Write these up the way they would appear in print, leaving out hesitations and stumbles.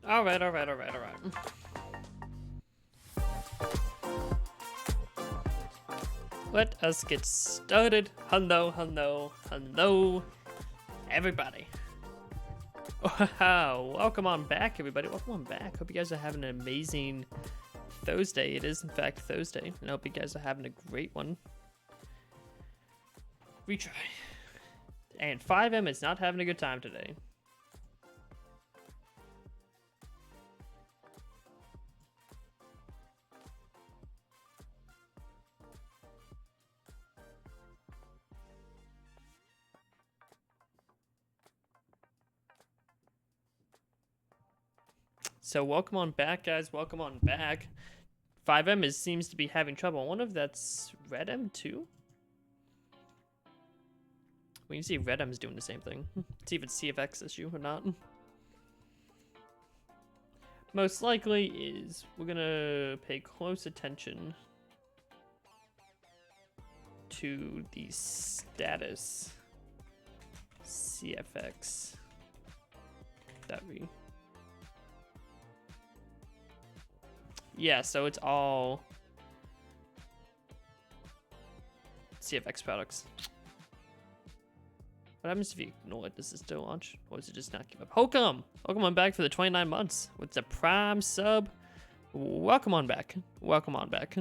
All right, all right, all right, all right. Let us get started. Hello, hello, hello, everybody. Wow, welcome on back, everybody. Welcome on back. Hope you guys are having an amazing Thursday. It is, in fact, Thursday. And I hope you guys are having a great one. Retry. And 5M is not having a good time today. So welcome on back, guys. Welcome on back. 5M seems to be having trouble. I wonder if that's Red M too. We can see Red M's doing the same thing. See if it's CFX issue or not. Most likely is we're gonna pay close attention to the status CFX that we. Yeah, so it's all CFX products. What happens if you ignore it? Does it still launch? Or does it just not give up? Hokum! Welcome on back for the 29 months with the Prime sub. Welcome on back. Welcome on back.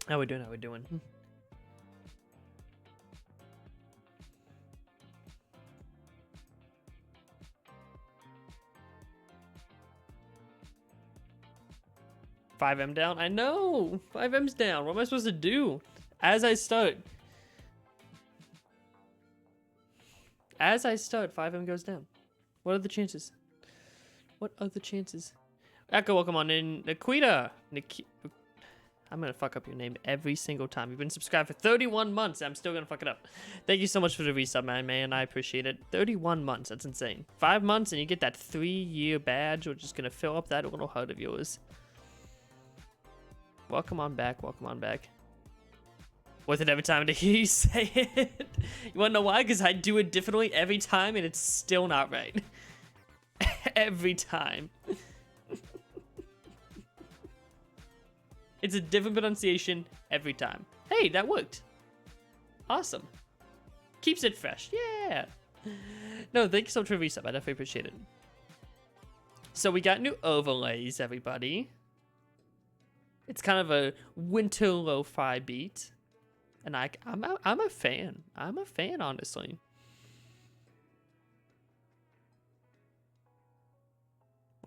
How we doing? How we doing? $5M down? I know! 5M's down. What am I supposed to do? As I start, 5M goes down. What are the chances? What are the chances? Echo, welcome on in. Nikita. I'm gonna fuck up your name every single time. You've been subscribed for 31 months. I'm still gonna fuck it up. Thank you so much for the resub, man. I appreciate it. 31 months. That's insane. 5 months and you get that 3-year badge, which is gonna fill up that little heart of yours. Welcome on back. Welcome on back. Worth it every time to hear you say it. You wanna know why? Because I do it differently every time and it's still not right. Every time. It's a different pronunciation every time. Hey, that worked. Awesome. Keeps it fresh. Yeah. No, thank you so much for the resub. I definitely appreciate it. So we got new overlays, everybody. It's kind of a winter lo-fi beat. And I'm a fan. I'm a fan, honestly.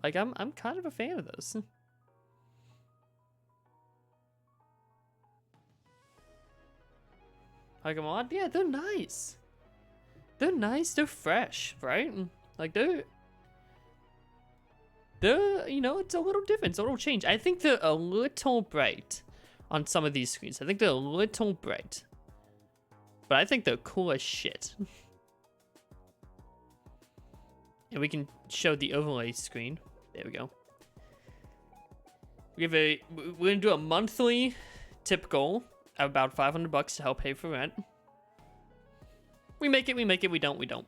Like I'm kind of a fan of this. Like I'm on, yeah, they're nice. They're nice. They're fresh, right? Like they're you know, it's a little different. It's a little change. I think they're a little bright on some of these screens. I think they're a little bright, but I think they're cool as shit. And we can show the overlay screen. There we go. We're gonna do a monthly tip goal of about $500 to help pay for rent. We make it, we don't.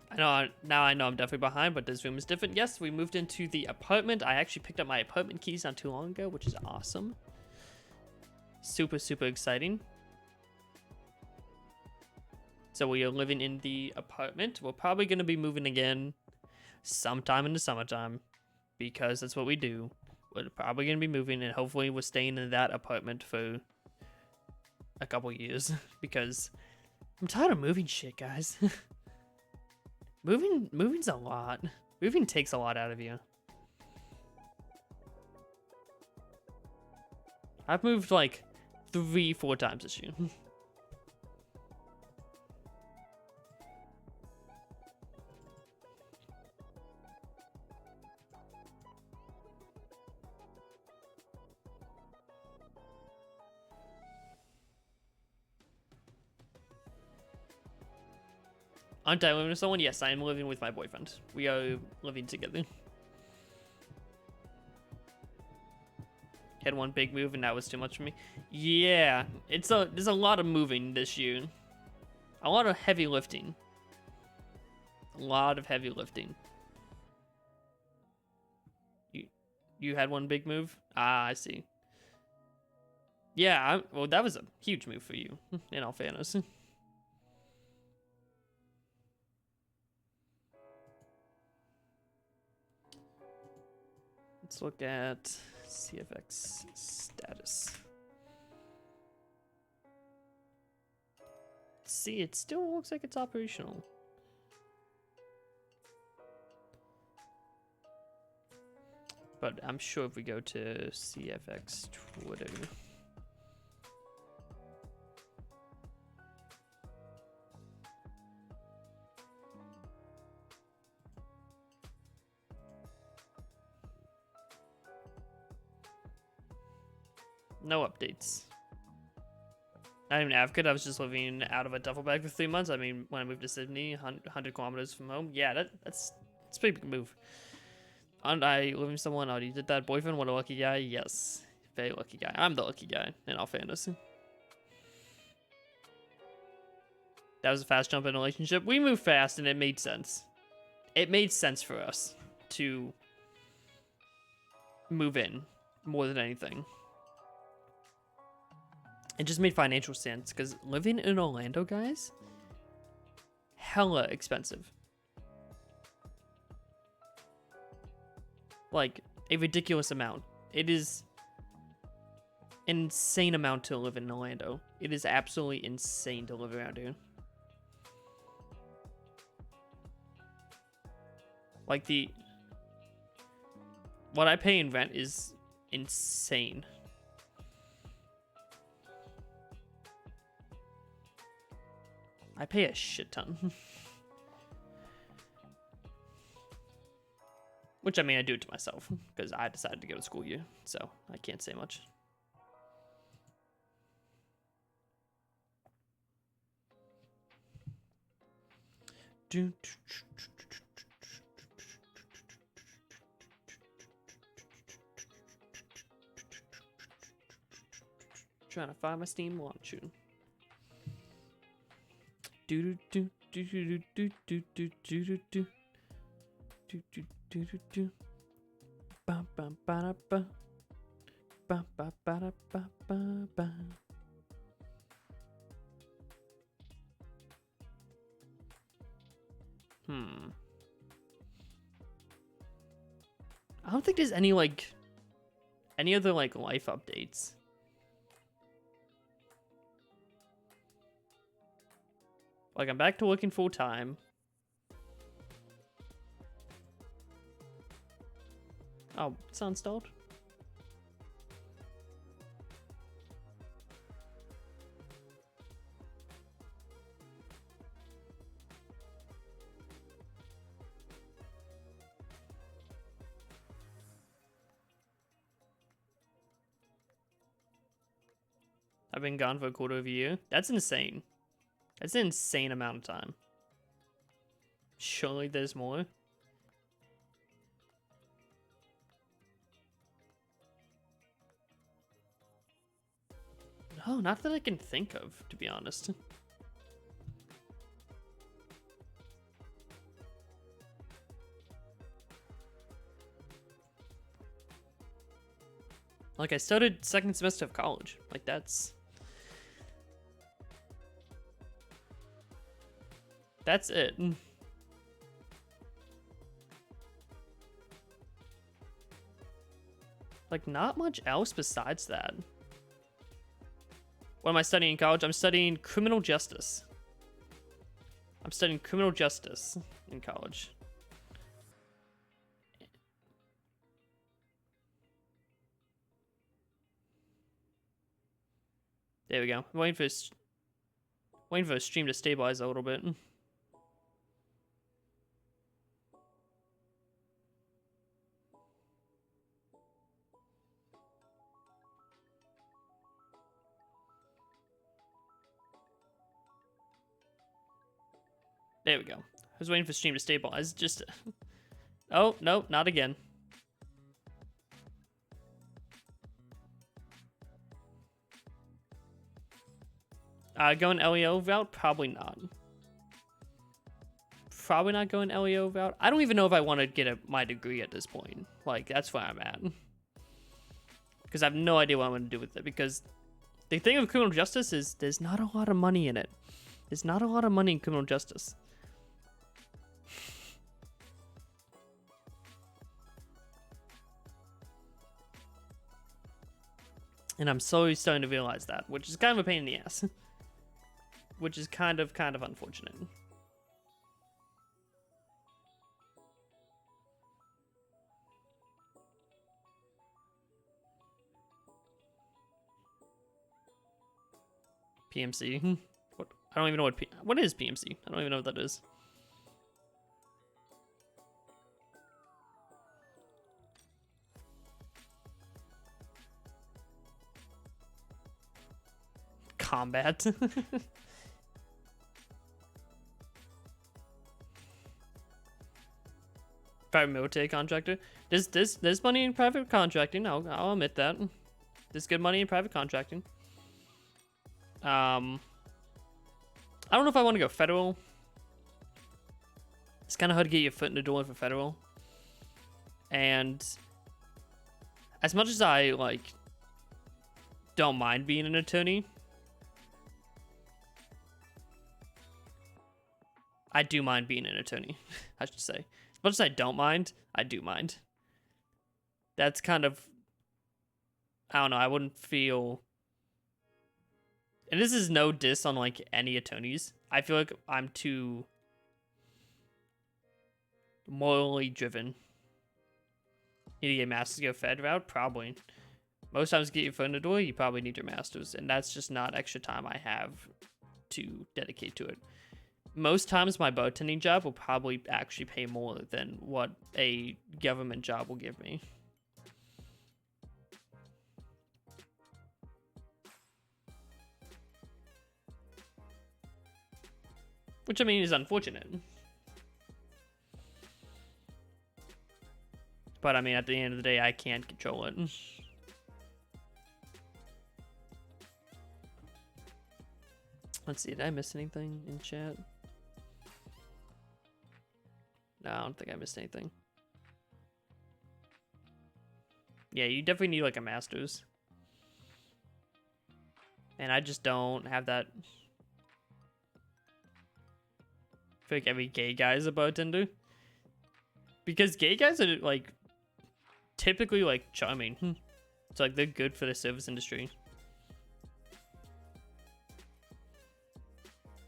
I know I'm definitely behind, but this room is different. Yes, we moved into the apartment. I actually picked up my apartment keys not too long ago, which is awesome. Super, super exciting. So we are living in the apartment. We're probably going to be moving again sometime in the summertime because that's what we do. We're probably going to be moving, and hopefully we're staying in that apartment for a couple years because I'm tired of moving shit, guys. Moving's a lot. Moving takes a lot out of you. I've moved like 3-4 times this year. Aren't I living with someone? Yes, I am living with my boyfriend. We are living together. Had one big move and that was too much for me. Yeah, there's a lot of moving this year. A lot of heavy lifting. A lot of heavy lifting. You had one big move? Ah, I see. Yeah, well, that was a huge move for you, in all fairness. Let's look at CFX status. See, it still looks like it's operational. But I'm sure if we go to CFX Twitter. No updates. Not even advocate. I was just living out of a duffel bag for 3 months. I mean, when I moved to Sydney, 100 kilometers from home. Yeah, that's a pretty big move. And I living with someone. Oh, you did that, boyfriend? What a lucky guy. Yes, very lucky guy. I'm the lucky guy, in all fairness. That was a fast jump in a relationship. We moved fast, and it made sense. It made sense for us to move in more than anything. It just made financial sense because living in Orlando, guys, hella expensive. Like, a ridiculous amount. It is an insane amount to live in Orlando. It is absolutely insane to live around here. Like, what I pay in rent is insane. I pay a shit ton. Which, I mean, I do it to myself, because I decided to go to school here, so I can't say much. Trying to find my Steam launcher. Do do do do do do do do do do do do do do do. Ba ba ba da ba. Ba ba ba da ba ba ba. I don't think there's any other like life updates. Like, I'm back to working full time. Oh, it's not installed. I've been gone for a quarter of a year. That's insane. That's an insane amount of time. Surely there's more. No, not that I can think of, to be honest. Like, I started second semester of college. Like, that's it. Like, not much else besides that. What am I studying in college? I'm studying criminal justice. I'm studying criminal justice in college. There we go. I'm waiting for a stream to stabilize a little bit. There we go. I was waiting for stream to stabilize. Just... Oh, no, not again. Going LEO route? Probably not. Probably not going LEO route. I don't even know if I want to get my degree at this point. Like, that's where I'm at. Because I have no idea what I'm going to do with it. Because the thing with criminal justice is there's not a lot of money in it. There's not a lot of money in criminal justice. And I'm slowly starting to realize that, which is kind of a pain in the ass. Which is kind of unfortunate. PMC. What? I don't even know what is PMC. I don't even know what that is. Combat. Private military contractor. There's money in private contracting. I'll admit that. There's good money in private contracting. I don't know if I want to go federal. It's kind of hard to get your foot in the door for federal. And as much as I like don't mind being an attorney, I do mind being an attorney, I should say. As much as I don't mind, I do mind. That's kind of, I don't know, I wouldn't feel, and this is no diss on like any attorneys. I feel like I'm too morally driven. Need to get masters to go Fed route? Probably. Most times to get your foot in the door, you probably need your masters, and that's just not extra time I have to dedicate to it. Most times my bartending job will probably actually pay more than what a government job will give me. Which, I mean, is unfortunate. But, I mean, at the end of the day, I can't control it. Let's see, did I miss anything in chat? No, I don't think I missed anything. Yeah, you definitely need, like, a master's. And I just don't have that. I feel like every gay guy is a bartender. Because gay guys are, like, typically, like, charming. It's like, they're good for the service industry.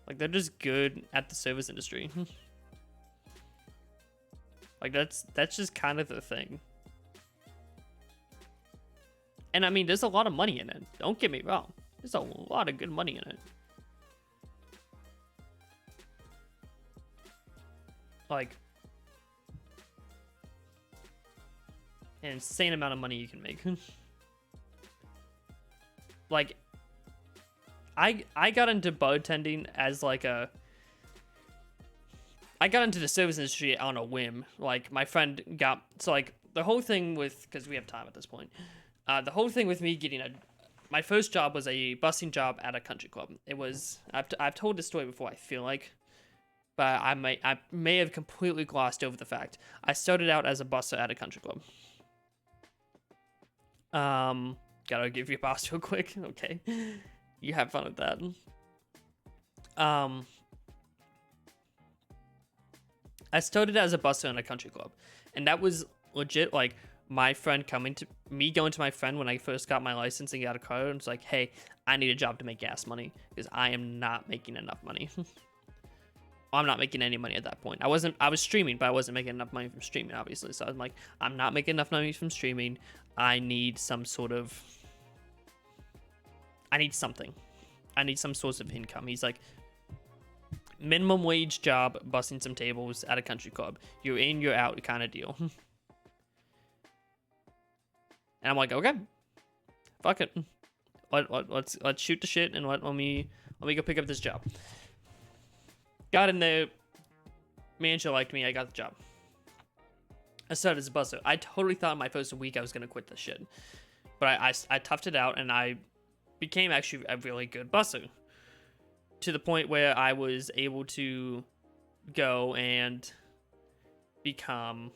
Like, they're just good at the service industry. Like, that's just kind of the thing. And, I mean, there's a lot of money in it. Don't get me wrong. There's a lot of good money in it. Like, an insane amount of money you can make. Like, I got into bartending as like a, I got into the service industry on a whim. Like, my friend got, so like the whole thing with, because we have time at this point, the whole thing with me getting my first job was a busing job at a country club. It was, I've told this story before, I feel like, but I may have completely glossed over the fact. I started out as a busser at a country club. Gotta give you a boss real quick. Okay. You have fun with that. I started as a busser in a country club, and that was legit. Like, my friend going to my friend when I first got my license and got a car, and it's like, hey, I need a job to make gas money because I am not making enough money. I'm not making any money at that point. I was streaming, but I wasn't making enough money from streaming, obviously. So I'm like, I'm not making enough money from streaming. I need some sort of, I need something. I need some source of income. He's like, minimum wage job, busting some tables at a country club. You're in, you're out kind of deal. And I'm like, okay, fuck it. Let's shoot the shit and let me go pick up this job. Got in there. Manager liked me. I got the job. I started as a busser. I totally thought in my first week I was gonna quit this shit, but I toughed it out and I became actually a really good busser, to the point where I was able to go and become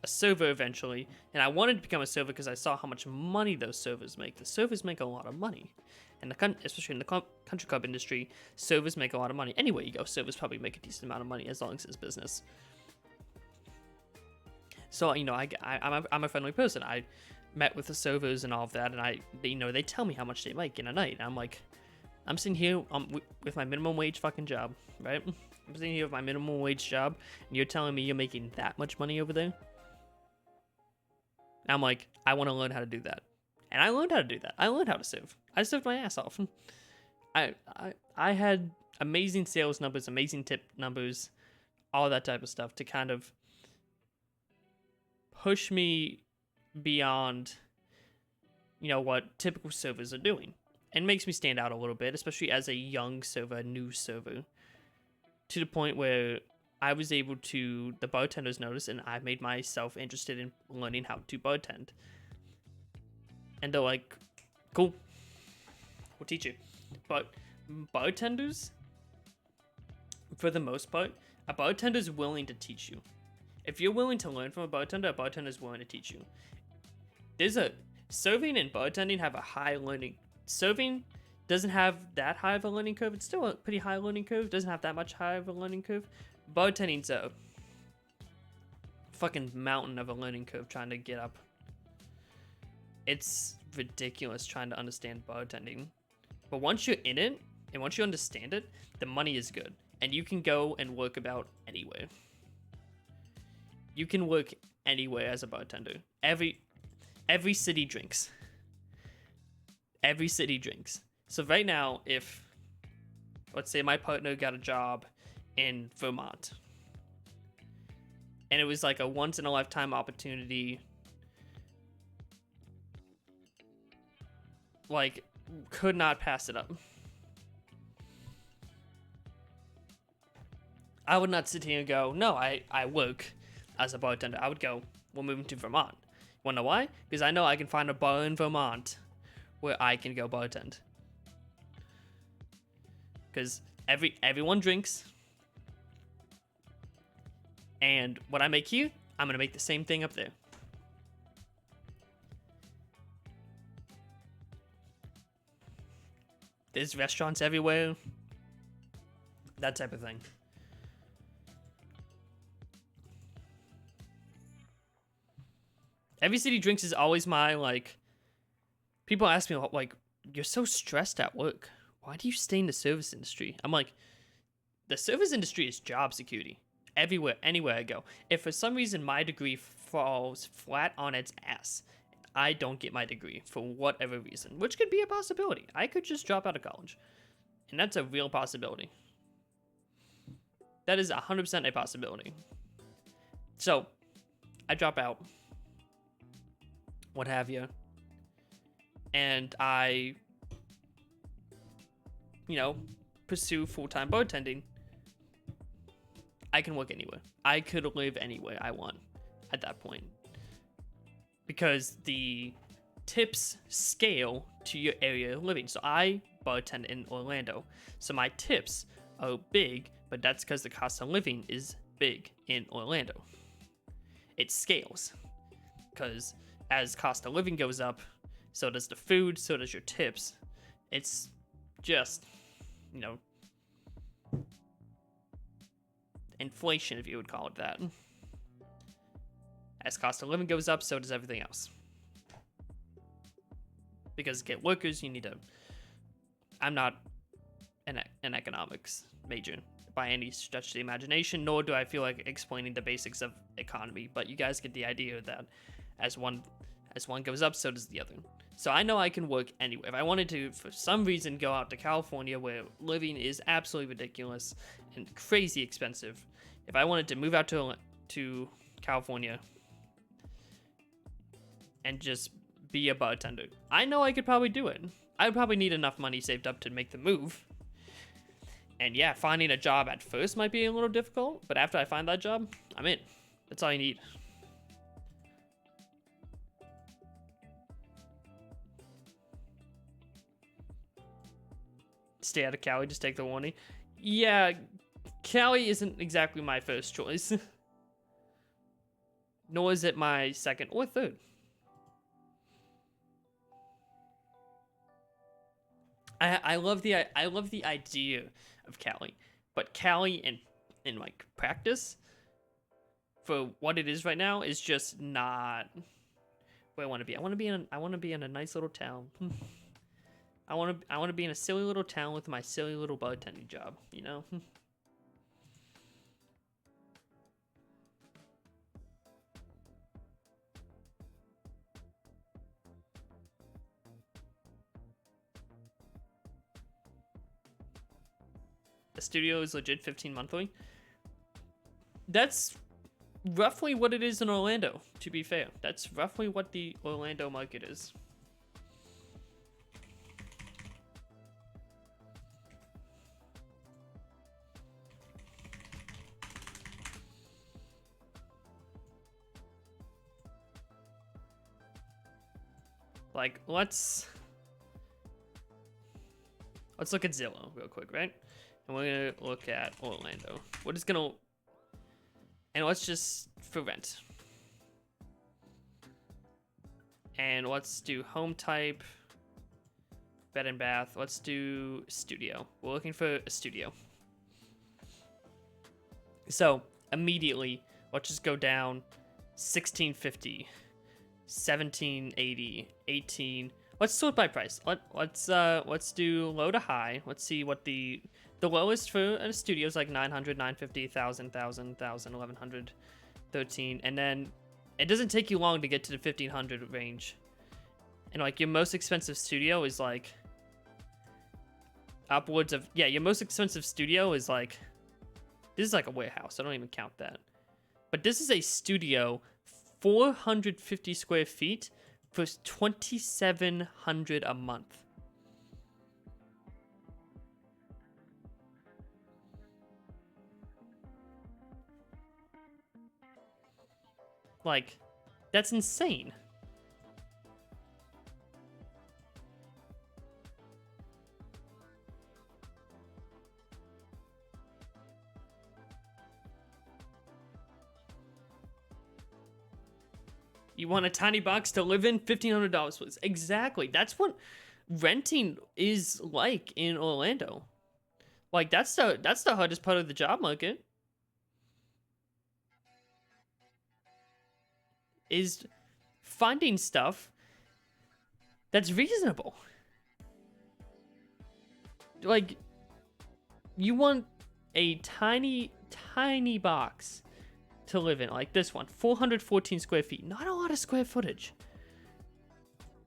a server eventually. And I wanted to become a server because I saw how much money those servers make. The servers make a lot of money. And especially in the country club industry, servers make a lot of money. Anywhere you go, servers probably make a decent amount of money as long as it's business. So, you know, I'm a friendly person. I met with the servers and all of that, and they tell me how much they make in a night. And I'm like, I'm sitting here with my minimum wage fucking job, right? I'm sitting here with my minimum wage job, and you're telling me you're making that much money over there? And I'm like, I want to learn how to do that. And I learned how to do that. I learned how to serve. I served my ass off. I had amazing sales numbers, amazing tip numbers, all that type of stuff to kind of push me beyond, you know, what typical servers are doing. And makes me stand out a little bit, especially as a young server, a new server, to the point where I was able to, the bartenders noticed, and I made myself interested in learning how to bartend. And they're like, cool, we'll teach you. But bartenders, for the most part, a bartender is willing to teach you. If you're willing to learn from a bartender is willing to teach you. Serving and bartending have a high learning. Serving doesn't have that high of a learning curve. It's still a pretty high learning curve. Doesn't have that much high of a learning curve. bartending's a fucking mountain of a learning curve trying to get up. It's ridiculous trying to understand bartending. But once you're in it, and once you understand it, the money is good. And you can go and work about anywhere. You can work anywhere as a bartender. Every city drinks. Every city drinks. So right now, if, let's say my partner got a job in Vermont, and it was like a once in a lifetime opportunity, like, could not pass it up. I would not sit here and go, no, I work as a bartender. I would go, we're moving to Vermont. Wanna know why? Because I know I can find a bar in Vermont where I can go bartend. Because everyone drinks. And what I make here, I'm gonna make the same thing up there. There's restaurants everywhere. That type of thing. Every city drinks is always my, like, people ask me, like, you're so stressed at work. Why do you stay in the service industry? I'm like, the service industry is job security. Everywhere, anywhere I go. If for some reason my degree falls flat on its ass, I don't get my degree for whatever reason, which could be a possibility. I could just drop out of college. And that's a real possibility. That is 100% a possibility. So, I drop out. What have you. And I, pursue full-time bartending. I can work anywhere. I could live anywhere I want at that point. Because the tips scale to your area of living. So I bartend in Orlando. So my tips are big, but that's because the cost of living is big in Orlando. It scales. Because as cost of living goes up, so does the food, so does your tips. It's just, inflation, if you would call it that. As cost of living goes up, so does everything else. Because to get workers, you need to... I'm not an economics major by any stretch of the imagination, nor do I feel like explaining the basics of economy, but you guys get the idea that as one goes up, so does the other. So I know I can work anywhere. If I wanted to, for some reason, go out to California, where living is absolutely ridiculous and crazy expensive. If I wanted to move out to California and just be a bartender, I know I could probably do it. I would probably need enough money saved up to make the move. And yeah, finding a job at first might be a little difficult, but after I find that job, I'm in. That's all you need. Stay out of Cali, just take the warning. Yeah, Cali isn't exactly my first choice. Nor is it my second or third. I love the idea of Cali, but Cali in like practice, for what it is right now, is just not where I want to be. I want to be in a nice little town. I want to be in a silly little town with my silly little bartending job, The studio is legit 15 monthly. That's roughly what it is in Orlando, to be fair. That's roughly what the Orlando market is. Like, let's look at Zillow real quick, right? And we're gonna look at Orlando. We're just gonna, and let's just, for rent. And let's do home type, bed and bath. Let's do studio. We're looking for a studio. So immediately, let's just go down 1650, 1780, 18. Let's sort by price. Let's do low to high. Let's see what the lowest for a studio is like 900, 950, 1000, 1100, 13, and then it doesn't take you long to get to the 1500 range. And like your most expensive studio is like upwards of, yeah, your most expensive studio is like, this is like a warehouse. I don't even count that. But this is a studio, 450 square feet for $2,700 a month. Like, that's insane. You want a tiny box to live in? $1,500, please. Exactly. That's what renting is like in Orlando. Like, that's the hardest part of the job market. Is finding stuff that's reasonable. Like, you want a tiny box to live in, like this one, 414 square feet. Not a lot of square footage.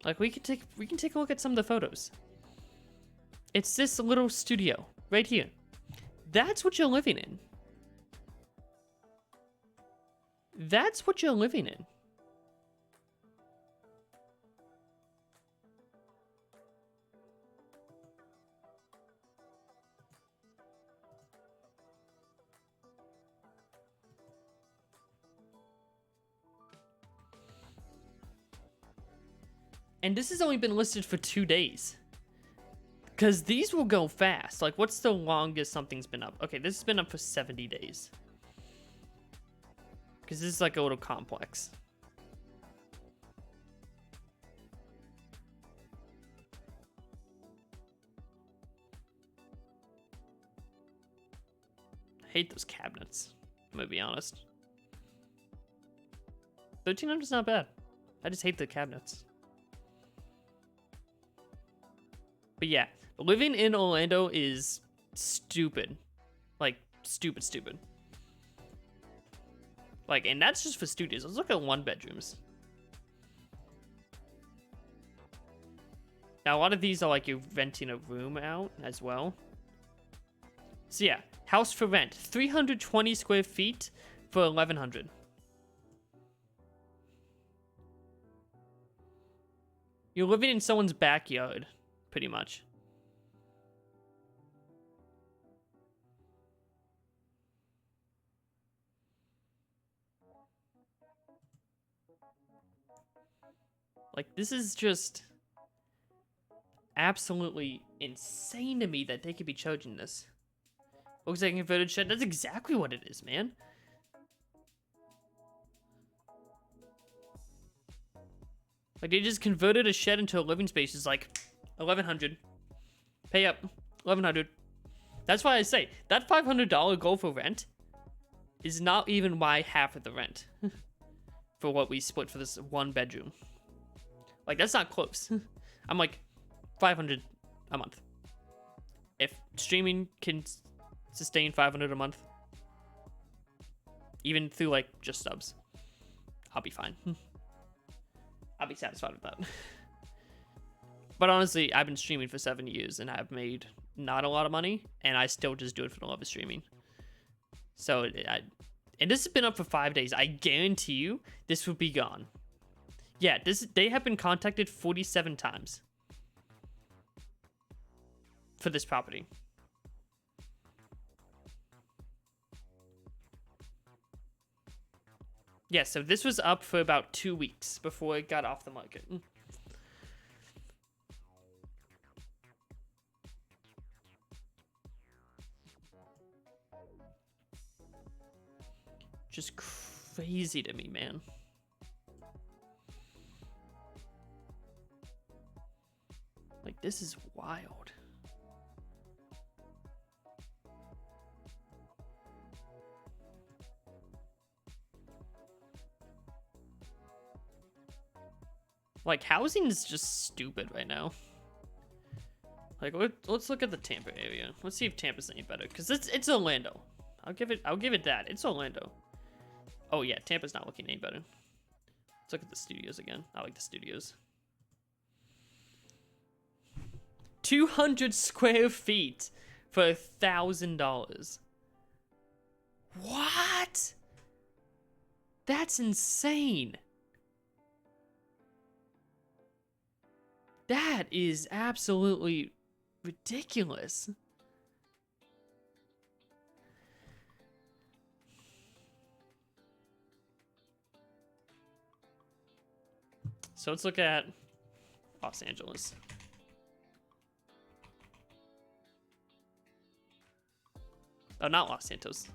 Like, we can take a look at some of the photos. It's this little studio right here. That's what you're living in. That's what you're living in. And this has only been listed for 2 days. Because these will go fast. Like, what's the longest something's been up? Okay, this has been up for 70 days. Because this is like a little complex. I hate those cabinets, I'm gonna be honest. 1300 is not bad. I just hate the cabinets. But yeah, living in Orlando is stupid. Like, stupid. Like, and that's just for studios. Let's look at 1-bedrooms. Now, a lot of these are like you're renting a room out as well. So yeah, house for rent, 320 square feet for 1,100. You're living in someone's backyard, pretty much. Like, this is just absolutely insane to me that they could be charging this. Looks like a converted shed. That's exactly what it is, man. Like, they just converted a shed into a living space. It's like 1,100. Pay up 1,100. That's why I say that $500 goal for rent is not even my half of the rent for what we split for this 1-bedroom. Like, that's not close. I'm like 500 a month. If streaming can sustain 500 a month, even through like just subs, I'll be fine. I'll be satisfied with that. But honestly, I've been streaming for 7 years and I've made not a lot of money, and I still just do it for the love of streaming. So, and this has been up for 5 days. I guarantee you, this will be gone. Yeah, they have been contacted 47 times for this property. Yeah, so this was up for about 2 weeks before it got off the market. Just crazy to me, man. Like, this is wild. Like, housing is just stupid right now. Like, let's look at the Tampa area. Let's see if Tampa's any better, because it's Orlando. I'll give it that. It's Orlando. Oh yeah, Tampa's not looking any better. Let's look at the studios again. I like the studios. 200 square feet for $1,000. What? That's insane. That is absolutely ridiculous. So let's look at Los Angeles. Oh, not Los Santos.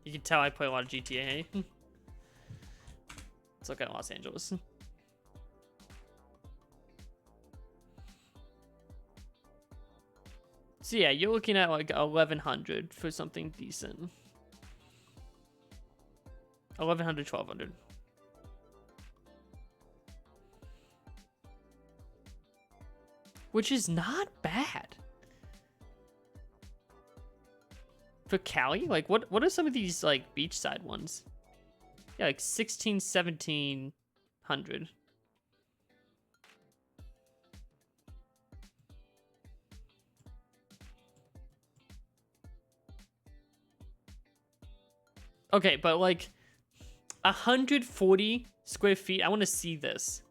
You can tell I play a lot of GTA. Let's look at Los Angeles. So yeah, you're looking at like 1,100 for something decent. 1,100, 1,200. Which is not bad. For Cali? Like, what are some of these, like, beachside ones? Yeah, like 16, 1,700. Okay, but, like, 140 square feet. I want to see this.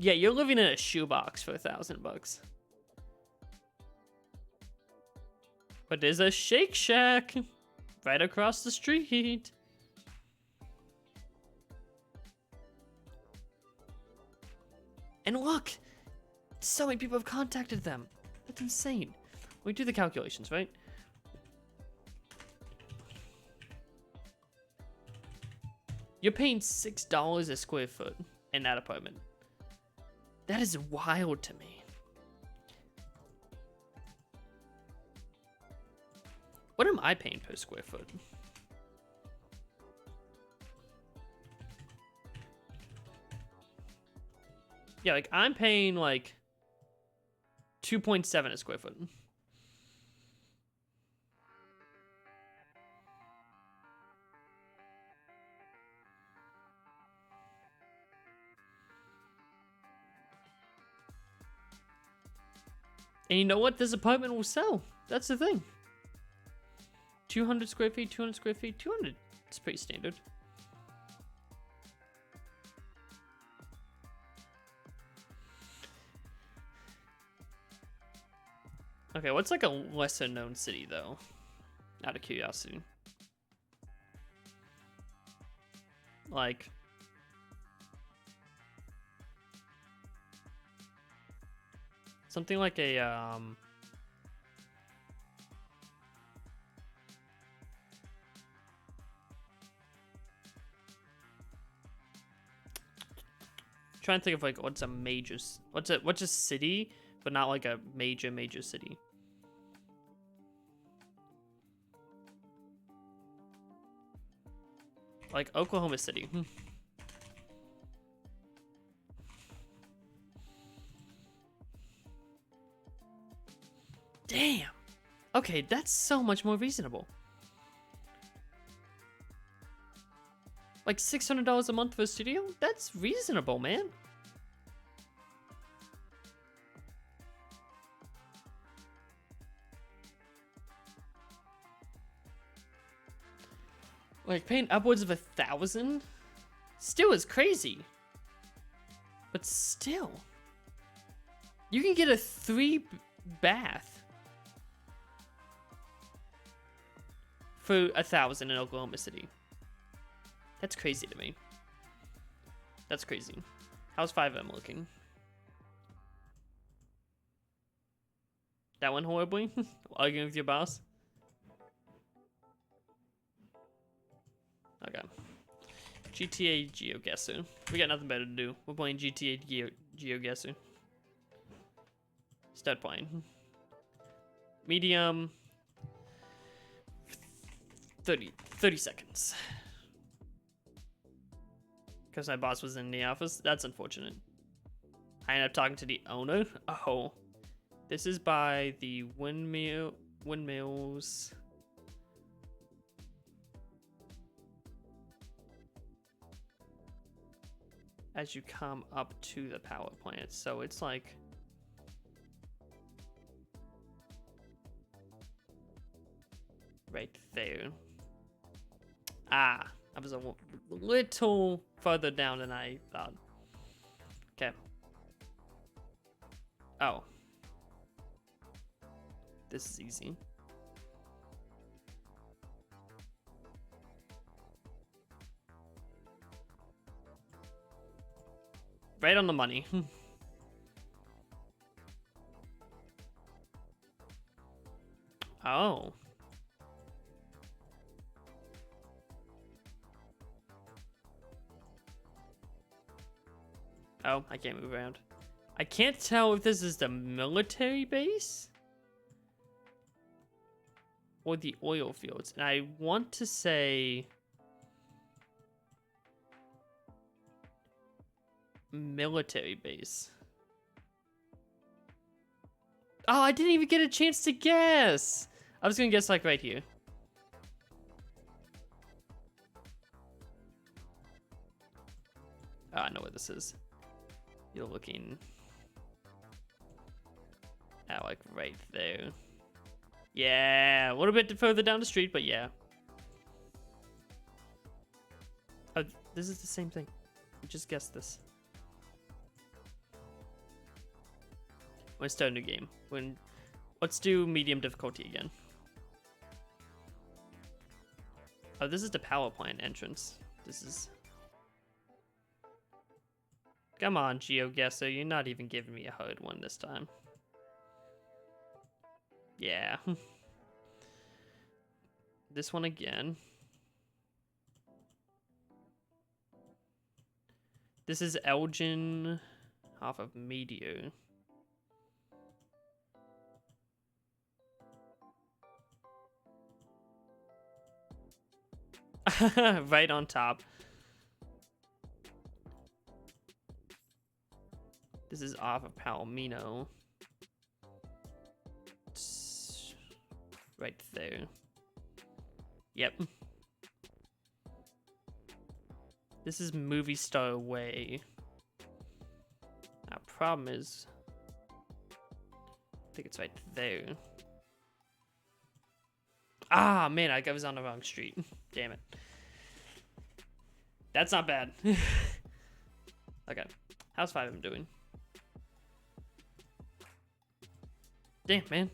Yeah, you're living in a shoebox for $1,000. But there's a Shake Shack right across the street. And look, so many people have contacted them. That's insane. We do the calculations, right? You're paying $6 a square foot in that apartment. That is wild to me. What am I paying per square foot? Yeah, like I'm paying like 2.7 a square foot. And you know what? This apartment will sell. That's the thing. 200 square feet, 200 square feet, 200. It's pretty standard. Okay, what's like a lesser known city though? Out of curiosity. Like, something like a trying to think of like what's a city, but not like a major city. Like Oklahoma City. Damn. Okay, that's so much more reasonable. Like $600 a month for a studio? That's reasonable, man. Like paying upwards of 1,000 still is crazy. But still, you can get a 3-bath for 1,000 in Oklahoma City. That's crazy to me. That's crazy. How's 5M looking? That went horribly? Arguing with your boss? Okay. GTA GeoGuessr. We got nothing better to do. We're playing GTA GeoGuessr. Start playing. Medium. 30 seconds. Because my boss was in the office. That's unfortunate. I ended up talking to the owner. Oh. This is by the windmills. As you come up to the power plant. So it's like... right there. Ah, I was a little further down than I thought. Okay. Oh. This is easy. Right on the money. Oh. Oh, I can't move around. I can't tell if this is the military base or the oil fields. And I want to say military base. Oh, I didn't even get a chance to guess. I was gonna guess like right here. Oh, I know what this is. You're looking at like right there. Yeah, a little bit further down the street, but yeah. Oh, this is the same thing. You just guessed this. Let's start a new game. Let's do medium difficulty again. Oh, this is the power plant entrance. This is... Come on, GeoGuessr. You're not even giving me a hard one this time. Yeah. This one again. This is Elgin off of Meteor. Right on top. This is off of Palomino. It's right there. Yep. This is Movie Star Way. Now, problem is, I think it's right there. Ah, man, I was on the wrong street. Damn it. That's not bad. Okay. How's 5M doing? Damn, man.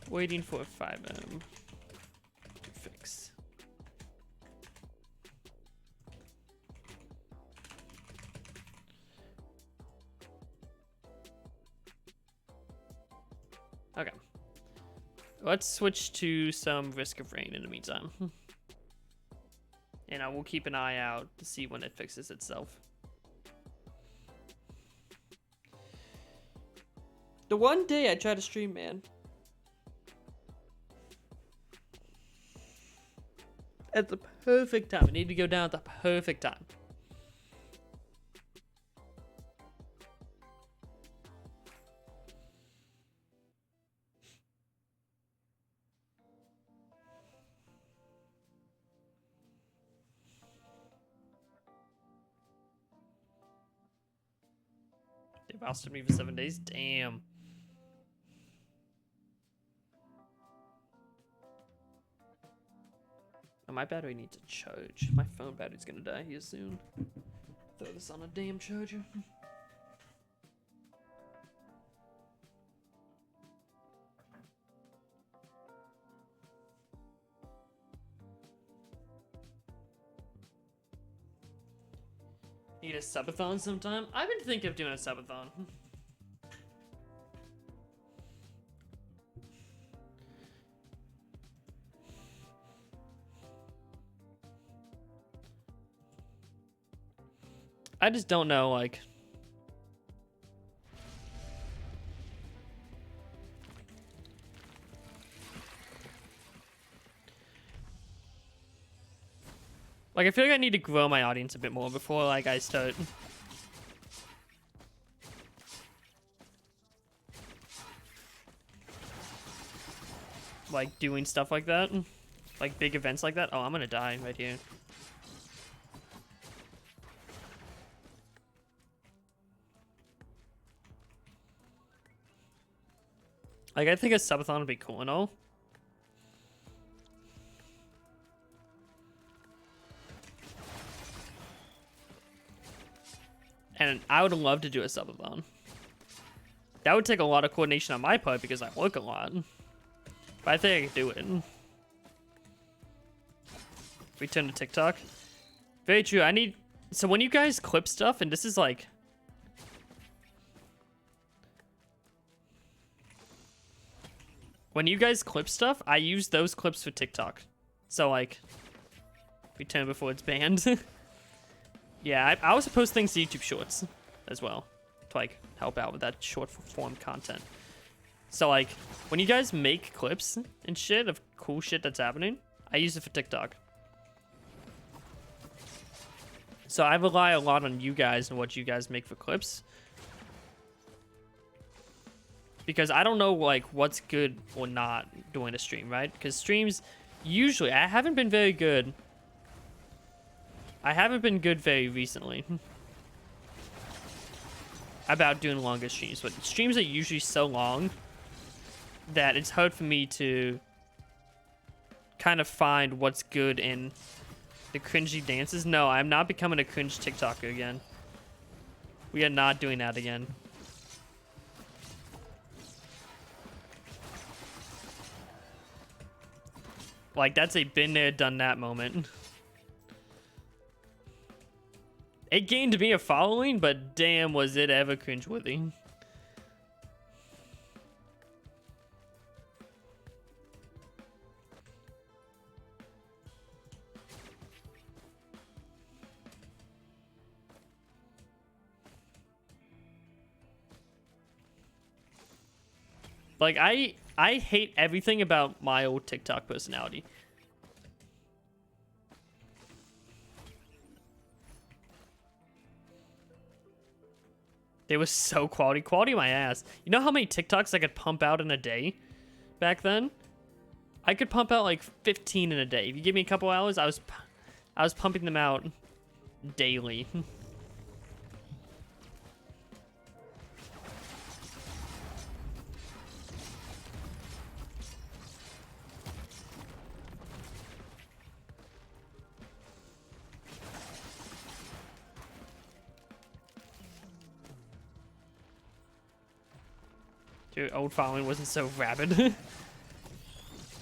Waiting for 5M to fix. Okay. Let's switch to some Risk of Rain in the meantime. And I will keep an eye out to see when it fixes itself. The one day I try to stream, man. At the perfect time. I need to go down at the perfect time. They've ousted me for 7 days? Damn. Oh, my battery needs a charge. My phone battery's gonna die here soon. Throw this on a damn charger. Need a subathon sometime? I've been thinking of doing a subathon. I just don't know, like... Like, I feel like I need to grow my audience a bit more before, like, I start... like, doing stuff like that. Like, big events like that. Oh, I'm gonna die right here. Like, I think a subathon would be cool and all. And I would love to do a subathon. That would take a lot of coordination on my part because I work a lot. But I think I could do it. Return to TikTok. Very true. I need... So when you guys clip stuff, and this is like... When you guys clip stuff, I use those clips for TikTok. So like... Return before it's banned. Yeah, I also post things to YouTube Shorts as well. To like help out with that short form content. So like, when you guys make clips and shit of cool shit that's happening, I use it for TikTok. So I rely a lot on you guys and what you guys make for clips. Because I don't know like what's good or not during a stream, right? Because streams, usually, I haven't been very good. I haven't been good very recently. About doing longer streams, but streams are usually so long that it's hard for me to kind of find what's good in the cringy dances. No, I'm not becoming a cringe TikToker again. We are not doing that again. Like, that's a been there, done that moment. It gained me a following, but damn, was it ever cringeworthy. Like, I hate everything about my old TikTok personality. They was so quality my ass. You know how many TikToks I could pump out in a day back then? I could pump out like 15 in a day. If you give me a couple hours, I was pumping them out daily. Dude, old following wasn't so rabid.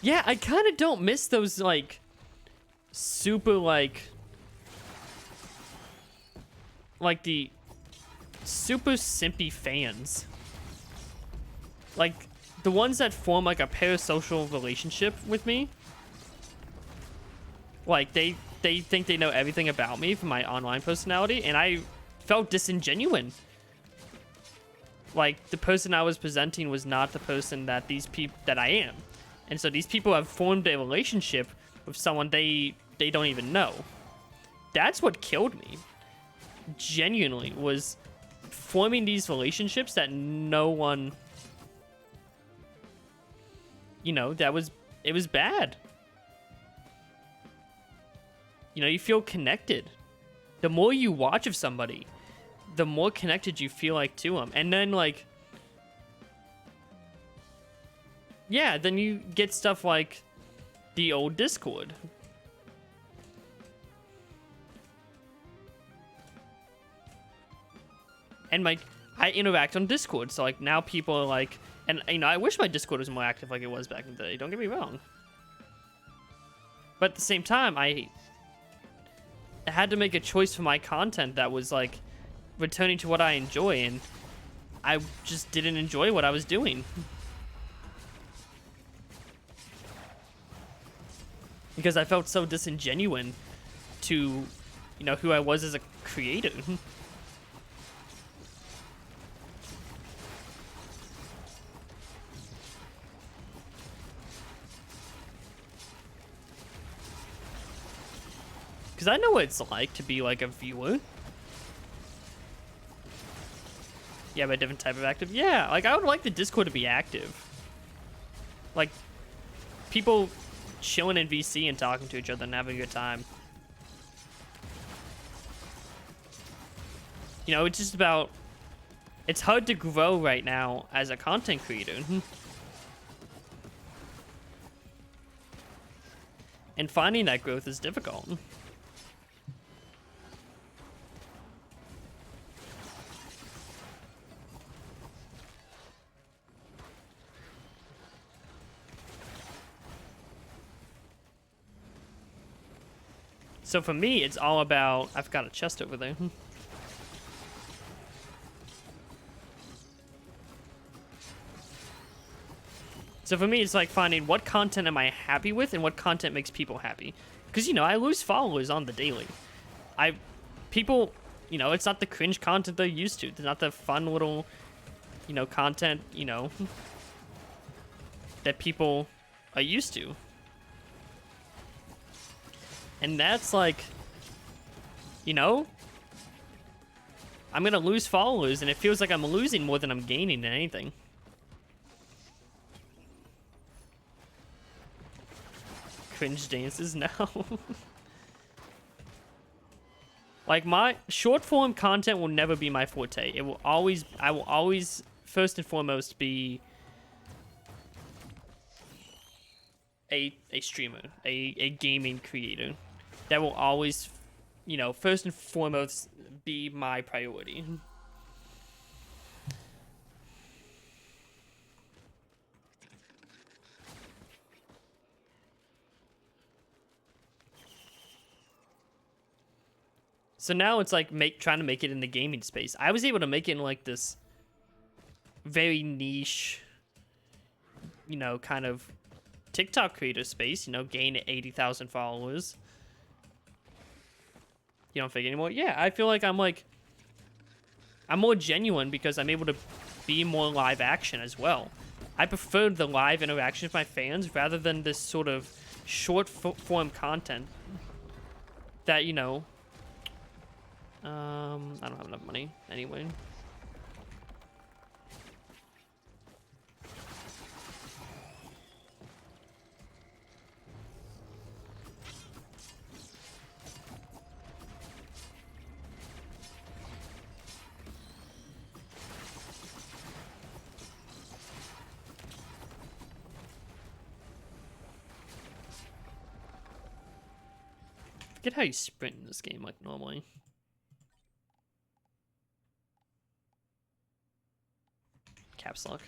Yeah, I kind of don't miss those, like, super, like the super simpy fans. Like, the ones that form, like, a parasocial relationship with me. Like, they think they know everything about me from my online personality, and I felt disingenuine. Like, the person I was presenting was not the person that that I am. And so these people have formed a relationship with someone they don't even know. That's what killed me. Genuinely, was forming these relationships that no one, you know, it was bad. You know, you feel connected. The more you watch of somebody, the more connected you feel like to them. And then, like, yeah, then you get stuff like the old Discord. And, like, I interact on Discord, so, like, now people are, like... And, you know, I wish my Discord was more active like it was back in the day, don't get me wrong. But at the same time, I had to make a choice for my content that was, like, returning to what I enjoy, and I just didn't enjoy what I was doing. Because I felt so disingenuine to, you know, who I was as a creator. Because I know what it's like to be like a viewer. Yeah, but a different type of active. Yeah, like I would like the Discord to be active. Like people chilling in VC and talking to each other and having a good time. You know, it's just about... It's hard to grow right now as a content creator. And finding that growth is difficult. So for me, it's all about... I've got a chest over there. So for me, it's like finding what content am I happy with and what content makes people happy. Because, you know, I lose followers on the daily. People, you know, it's not the cringe content they're used to. It's not the fun little, you know, content, you know, that people are used to. And that's like, you know, I'm going to lose followers and it feels like I'm losing more than I'm gaining in anything. Cringe dances now. Like my short form content will never be my forte. It will always, I will always first and foremost be a streamer, a gaming creator. That will always, you know, first and foremost be my priority. So now it's like trying to make it in the gaming space. I was able to make it in like this very niche, you know, kind of TikTok creator space, you know, gain 80,000 followers. You don't fake anymore? Yeah, I feel like I'm more genuine because I'm able to be more live action as well. I prefer the live interaction with my fans rather than this sort of short form content that, you know, I don't have enough money anyway. Forget how you sprint in this game like normally. Caps lock.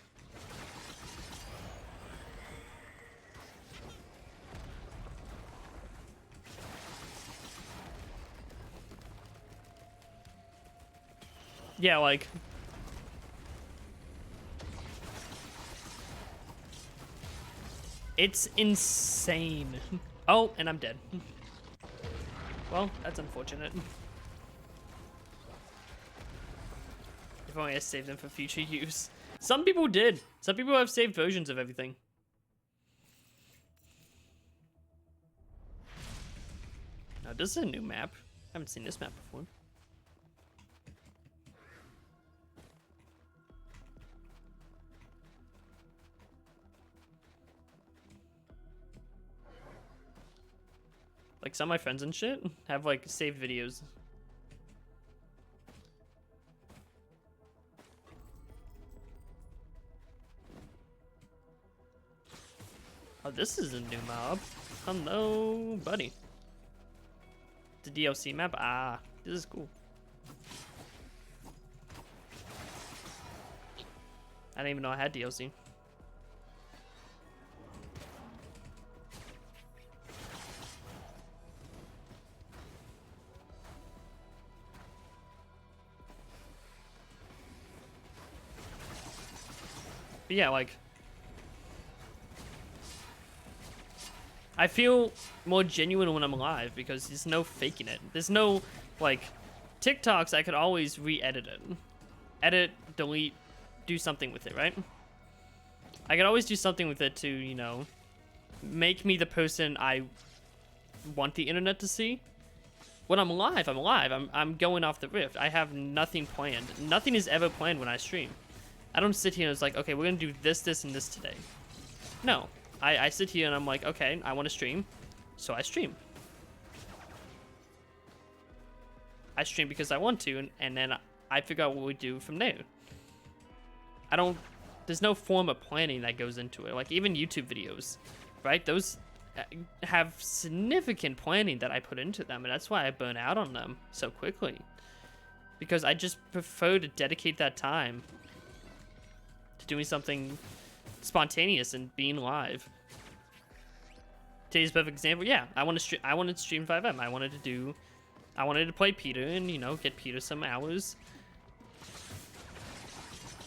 Yeah, like it's insane. Oh, and I'm dead. Well, that's unfortunate. If only I saved them for future use. Some people did. Some people have saved versions of everything. Now, this is a new map. I haven't seen this map before. Like, some of my friends and shit have, like, saved videos. Oh, this is a new mob. Hello, buddy. The DLC map? Ah, this is cool. I didn't even know I had DLC. But yeah, like, I feel more genuine when I'm live because there's no faking it. There's no, like, TikToks, I could always re-edit it. Edit, delete, do something with it, right? I could always do something with it to, you know, make me the person I want the internet to see. When I'm live, I'm live. I'm going off the riff. I have nothing planned. Nothing is ever planned when I stream. I don't sit here and it's like, okay, we're gonna do this, this, and this today. No. I sit here and I'm like, okay, I want to stream, so I stream. I stream because I want to, and then I figure out what we do from there. There's no form of planning that goes into it. Like, even YouTube videos, right? Those have significant planning that I put into them, and that's why I burn out on them so quickly. Because I just prefer to dedicate that time to doing something spontaneous and being live. Today's perfect example, yeah, I wanted to stream FiveM. I wanted to play Peter and, you know, get Peter some hours.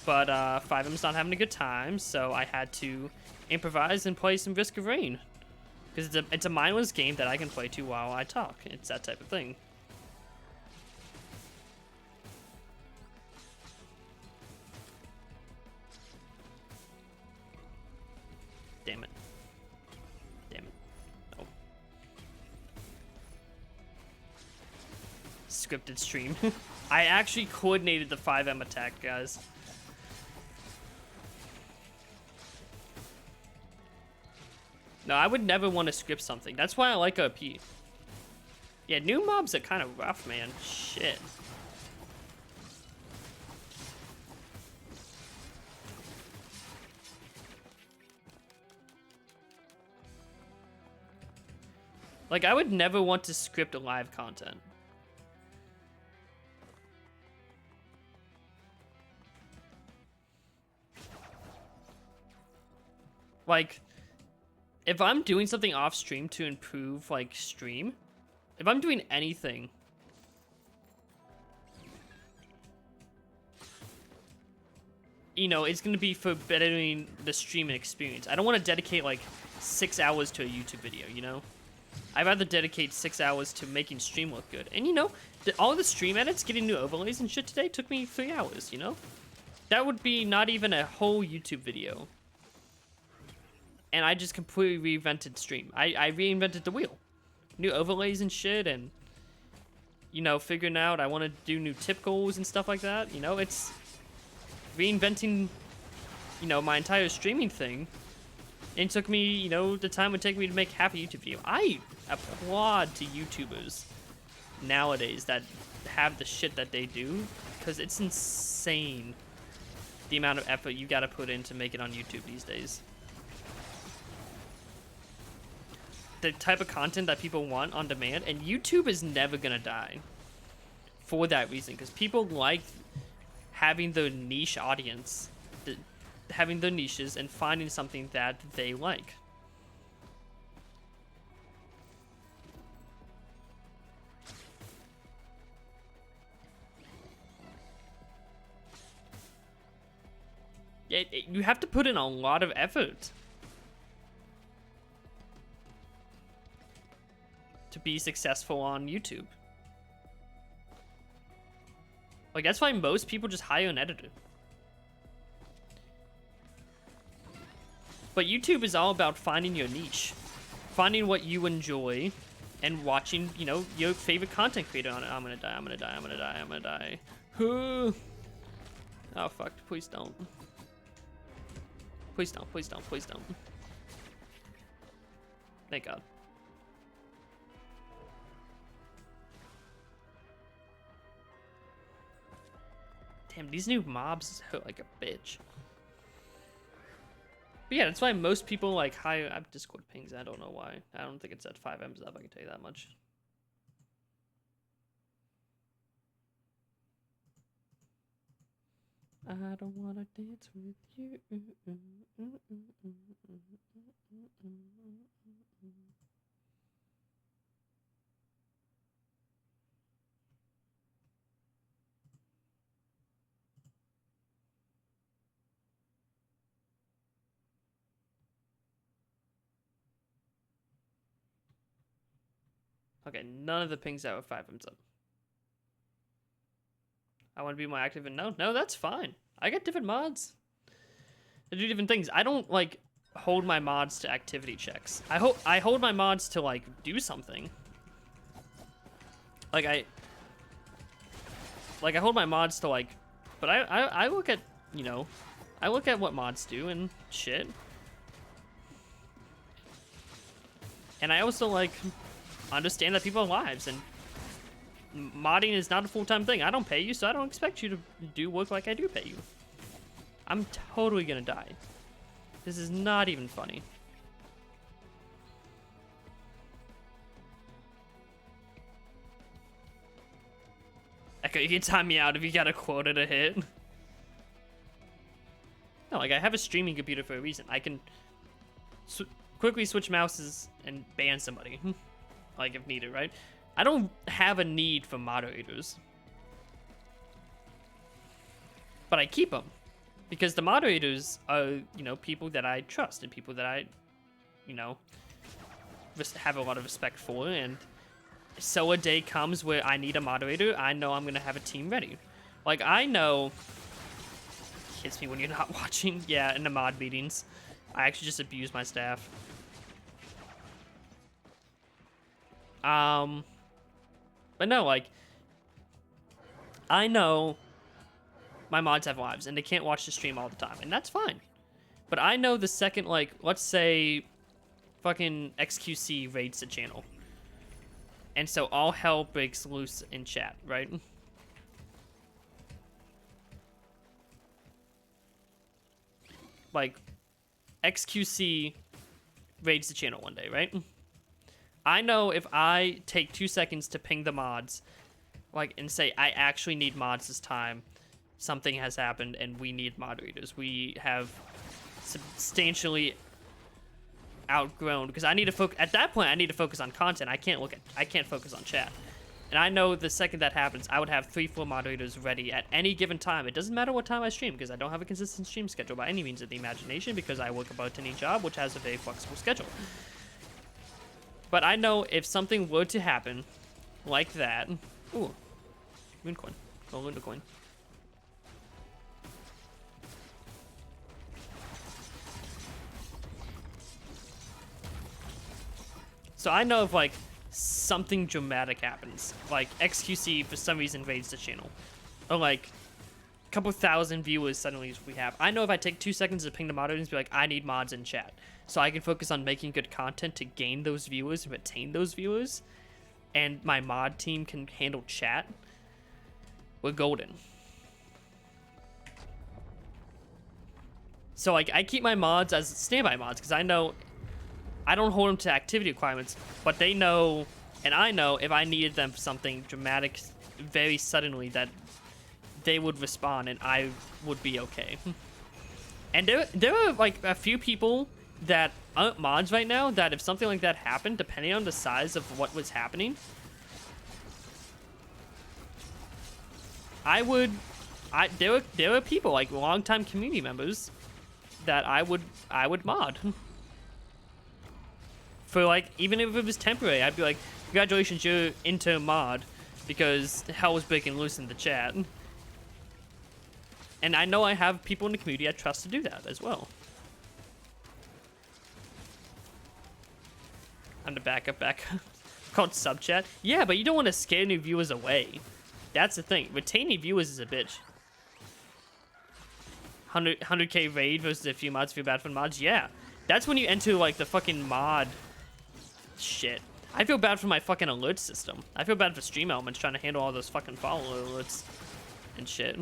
But FiveM's not having a good time, so I had to improvise and play some Risk of Rain. Because it's a mindless game that I can play to while I talk. It's that type of thing. Damn it. Damn it. Oh. Scripted stream. I actually coordinated the FiveM attack, guys. No, I would never want to script something. That's why I like OP. Yeah, new mobs are kind of rough, man. Shit. Like, I would never want to script live content. Like, if I'm doing something off stream to improve, like, stream, if I'm doing anything, you know, it's gonna be for bettering the streaming experience. I don't want to dedicate, like, 6 hours to a YouTube video, you know? I'd rather dedicate 6 hours to making stream look good. And, you know, all the stream edits, getting new overlays and shit today took me 3 hours, you know? That would be not even a whole YouTube video. And I just completely reinvented stream. I reinvented the wheel. New overlays and shit, and, you know, figuring out I want to do new tip goals and stuff like that. You know, it's reinventing, you know, my entire streaming thing. And it took me, you know, the time it would take me to make half a YouTube video. I applaud to YouTubers nowadays that have the shit that they do, because it's insane the amount of effort you gotta put in to make it on YouTube these days. The type of content that people want on demand, and YouTube is never gonna die for that reason, because people like having their niche audience, having their niches and finding something that they like. Yeah, you have to put in a lot of effort to be successful on YouTube. Like, that's why most people just hire an editor. But YouTube is all about finding your niche, finding what you enjoy, and watching, you know, your favorite content creator on it. I'm gonna die, I'm gonna die, I'm gonna die, I'm gonna die. Oh, fuck, please don't. Please don't, please don't, please don't. Thank God. Damn, these new mobs hurt like a bitch. But yeah, that's why most people like hire. I have Discord pings. I don't know why. I don't think it's at FiveM's up. I can tell you that much. I don't wanna dance with you. Okay, none of the pings out with FiveM's up. I want to be more active and no, that's fine. I got different mods. I do different things. I don't like hold my mods to activity checks. I hold my mods to like do something. Like I hold my mods to like, but I look at, you know, I look at what mods do and shit. And I also like understand that people have lives, and modding is not a full-time thing. I don't pay you, so I don't expect you to do work like I do pay you. I'm totally gonna die. This is not even funny. Echo, you can time me out if you got a quota to hit. No, like I have a streaming computer for a reason. I can quickly switch mouses and ban somebody, like if needed, right? I don't have a need for moderators, but I keep them because the moderators are, you know, people that I trust and people that I, you know, have a lot of respect for. And so a day comes where I need a moderator, I know I'm gonna have a team ready. Like I know, hits me when you're not watching. Yeah, in the mod meetings, I actually just abuse my staff. But no, like, I know my mods have lives and they can't watch the stream all the time, and that's fine. But I know the second, like, let's say fucking XQC raids the channel, and so all hell breaks loose in chat, right? Like, XQC raids the channel one day, right? I know if I take 2 seconds to ping the mods, like, and say, I actually need mods this time, something has happened and we need moderators. We have substantially outgrown, because I need to focus, at that point, I need to focus on content. I can't focus on chat. And I know the second that happens, I would have 3-4 moderators ready at any given time. It doesn't matter what time I stream, because I don't have a consistent stream schedule by any means of the imagination, because I work a bartending job, which has a very flexible schedule. But I know if something were to happen like that... Ooh. Moon coin. Oh, Luna coin. So I know if, like, something dramatic happens, like XQC for some reason raids the channel, or like a couple thousand viewers suddenly we have. I know if I take 2 seconds to ping the moderators and be like, I need mods in chat, so I can focus on making good content to gain those viewers and retain those viewers, and my mod team can handle chat, we're golden. So like I keep my mods as standby mods because I know I don't hold them to activity requirements, but they know, and I know if I needed them for something dramatic very suddenly, that they would respond and I would be okay. And there are like a few people that aren't mods right now that if something like that happened, depending on the size of what was happening, there are people, like longtime community members, that I would mod. For like, even if it was temporary, I'd be like, congratulations, you're into mod, because hell was breaking loose in the chat. And I know I have people in the community I trust to do that as well. I'm the backup called sub chat. Yeah, but you don't want to scare new viewers away. That's the thing. Retaining viewers is a bitch. 100k raid versus a few mods, feel bad for mods. Yeah, that's when you enter like the fucking mod shit. I feel bad for my fucking alert system. I feel bad for Stream Elements trying to handle all those fucking follower alerts and shit.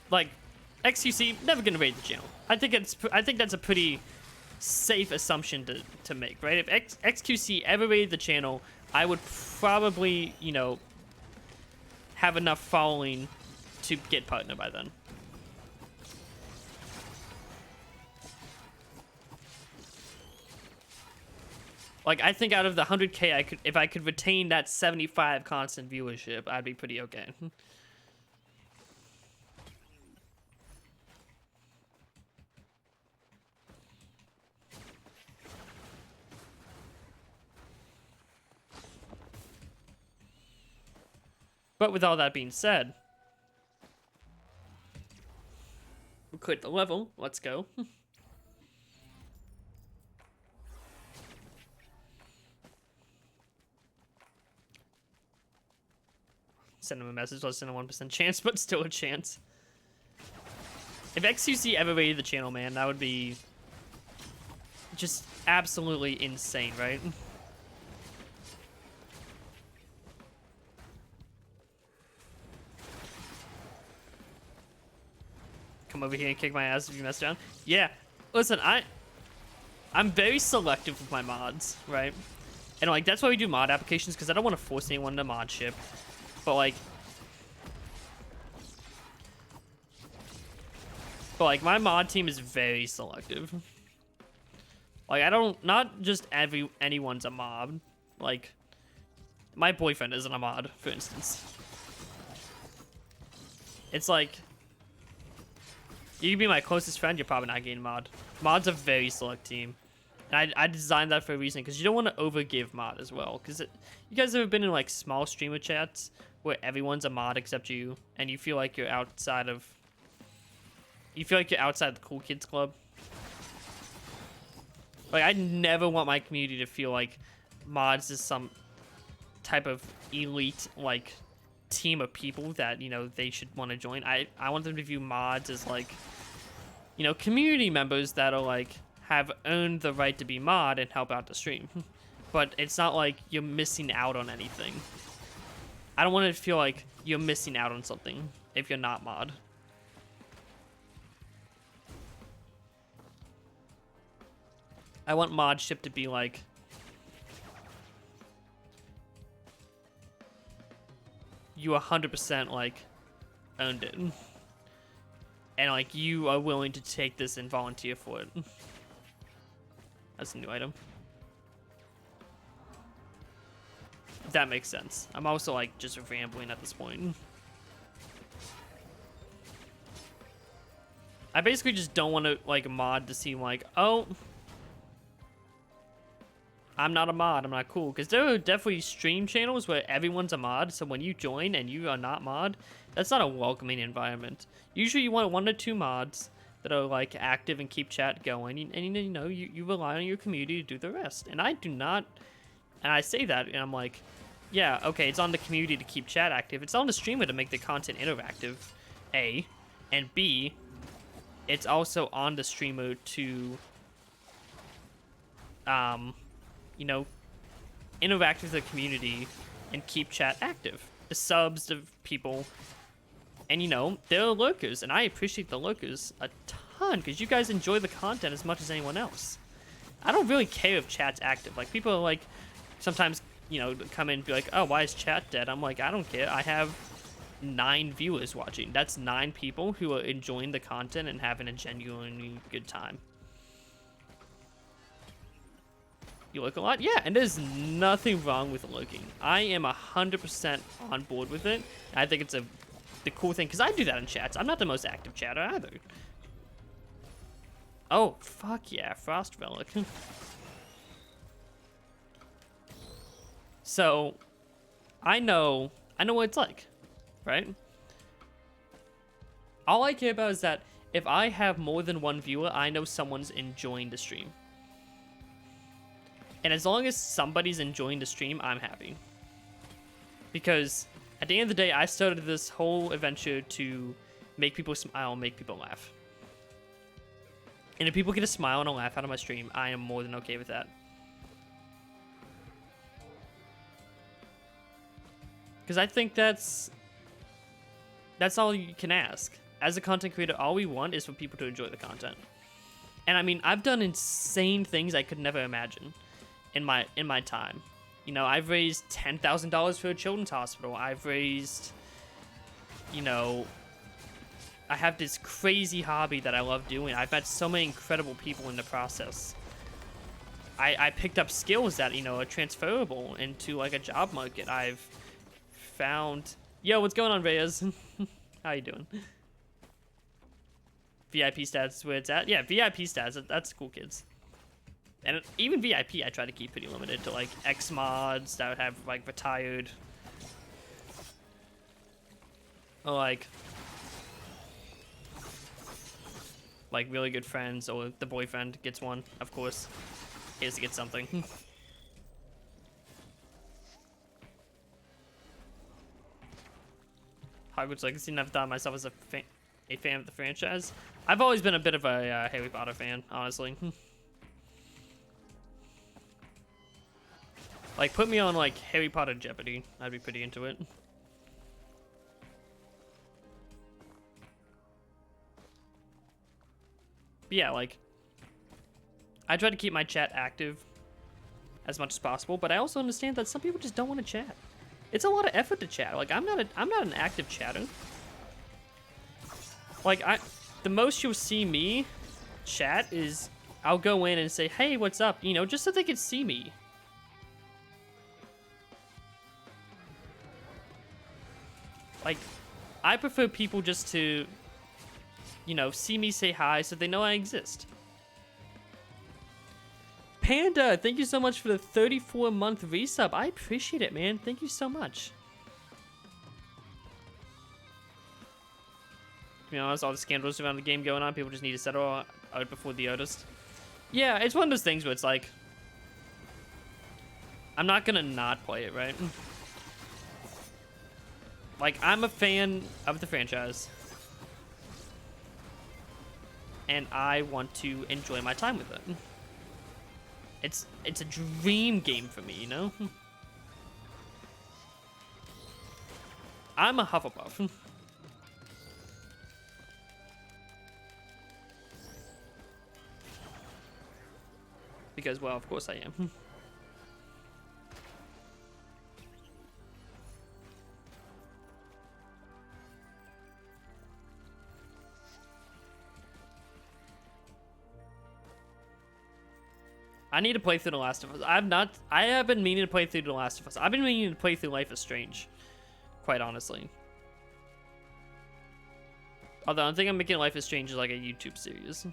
Like, XQC never gonna raid the channel. I think that's a pretty safe assumption to make, right? If XQC ever raided the channel, I would probably, you know, have enough following to get partner by then. Like, I think out of the 100k, if I could retain that 75 constant viewership, I'd be pretty okay. But with all that being said, quit the level. Let's go. Send him a message, less than a 1% chance, but still a chance. If XQC ever raided the channel, man, that would be just absolutely insane, right? Come over here and kick my ass if you mess around. Yeah, listen, I'm very selective with my mods, right? And like that's why we do mod applications, because I don't want to force anyone to mod ship. But like my mod team is very selective. Like I don't, not just anyone's a mod. Like my boyfriend isn't a mod, for instance. It's like you can be my closest friend, you're probably not getting mod. Mod's a very select team. And I designed that for a reason, because you don't want to overgive mod as well. Because you guys ever been in like small streamer chats where everyone's a mod except you, and you feel like you're outside of... You feel like you're outside the cool kids club? Like, I never want my community to feel like mods is some type of elite, like, team of people that, you know, they should want to join. I want them to view mods as, like, you know, community members that are, like, have earned the right to be mod and help out the stream. But it's not like you're missing out on anything. I don't want it to feel like you're missing out on something if you're not mod. I want mod ship to be like... You 100% like owned it. And like you are willing to take this and volunteer for it. That's a new item. If that makes sense. I'm also like just rambling at this point. I basically just don't want to like mod to seem like, oh, I'm not a mod, I'm not cool. Because there are definitely stream channels where everyone's a mod, so when you join and you are not mod, that's not a welcoming environment. Usually you want 1 or 2 mods that are like active and keep chat going, and you know, you rely on your community to do the rest. And I do not, and I say that, and I'm like, yeah, okay, it's on the community to keep chat active. It's on the streamer to make the content interactive, A. And B, it's also on the streamer to, you know, interact with the community and keep chat active. The subs, the people, and you know, there are lurkers, and I appreciate the lurkers a ton, because you guys enjoy the content as much as anyone else. I don't really care if chat's active. Like, people are like, sometimes, you know, come in and be like, oh, why is chat dead? I'm like, I don't care. I have 9 viewers watching. That's 9 people who are enjoying the content and having a genuinely good time. You look a lot? Yeah, and there's nothing wrong with looking. I am 100% on board with it. I think it's the cool thing, because I do that in chats. I'm not the most active chatter either. Oh, fuck yeah, Frost Relic. So, I know what it's like, right? All I care about is that if I have more than 1 viewer, I know someone's enjoying the stream. And as long as somebody's enjoying the stream, I'm happy. Because at the end of the day, I started this whole adventure to make people smile, make people laugh. And if people get a smile and a laugh out of my stream, I am more than okay with that. Because I think that's all you can ask. As a content creator, all we want is for people to enjoy the content. And I mean, I've done insane things I could never imagine in my time. You know, I've raised $10,000 for a children's hospital. I've raised, you know, I have this crazy hobby that I love doing. I've met so many incredible people in the process. I picked up skills that, you know, are transferable into like a job market. I've found... Yo, what's going on, Reyes? How you doing? VIP stats is where it's at. Yeah, VIP stats, that's cool, kids. And even VIP, I try to keep pretty limited to like X mods that would have like retired, or like like really good friends, or the boyfriend gets one, of course. He has to get something. Hogwarts Legacy, never thought of myself as a fan of the franchise. I've always been a bit of a Harry Potter fan, honestly. Like, put me on, like, Harry Potter Jeopardy. I'd be pretty into it. But yeah, like, I try to keep my chat active as much as possible, but I also understand that some people just don't want to chat. It's a lot of effort to chat. Like, I'm not an active chatter. Like, the most you'll see me chat is I'll go in and say, hey, what's up? You know, just so they can see me. Like, I prefer people just to, you know, see me say hi so they know I exist. Panda, thank you so much for the 34-month resub. I appreciate it, man. Thank you so much. To be honest, all the scandals around the game going on, people just need to settle out before the artist. Yeah, it's one of those things where it's like, I'm not gonna not play it, right? Like, I'm a fan of the franchise. And I want to enjoy my time with it. It's a dream game for me, you know? I'm a Hufflepuff. Because, well, of course I am. I need to play through The Last of Us. I have been meaning to play through The Last of Us. I've been meaning to play through Life is Strange, quite honestly. Although I think I'm making Life is Strange as like a YouTube series.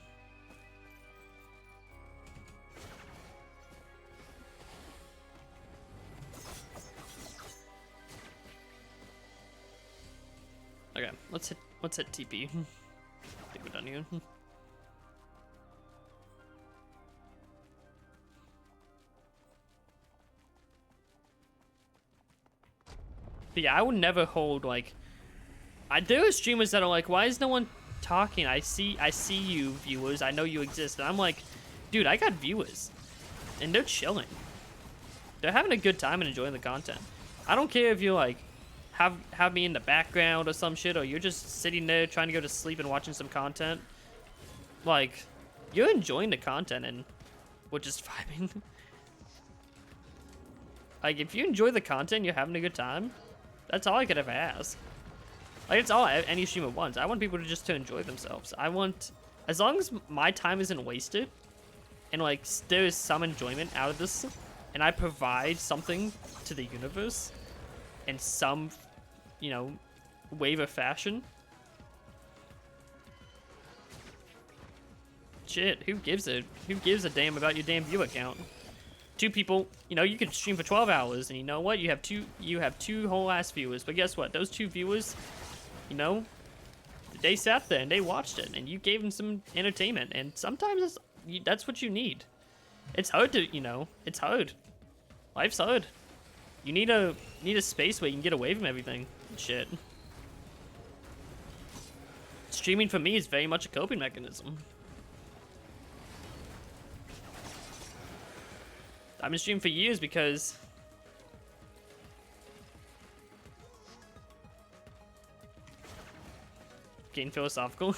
Okay, let's hit TP. I think we're done here. But yeah, I would never hold like. There are streamers that are like, why is no one talking? I see you, viewers. I know you exist. And I'm like, dude, I got viewers, and they're chilling. They're having a good time and enjoying the content. I don't care if you like have me in the background or some shit, or you're just sitting there trying to go to sleep and watching some content. Like, you're enjoying the content and we're just vibing. Like, if you enjoy the content, you're having a good time. That's all I could ever ask. Like, it's all any streamer wants. I want people to just to enjoy themselves. I want, as long as my time isn't wasted, and like there is some enjoyment out of this, and I provide something to the universe, in some, you know, wave of fashion. Shit, who gives a damn about your damn view account? Two people, you know, you could stream for 12 hours, and you know what? You have two whole ass viewers. But guess what? Those two viewers, you know, they sat there and they watched it, and you gave them some entertainment. And sometimes that's what you need. It's hard to, you know, it's hard. Life's hard. You need a space where you can get away from everything. Shit. Streaming for me is very much a coping mechanism. I've been streaming for years because getting philosophical.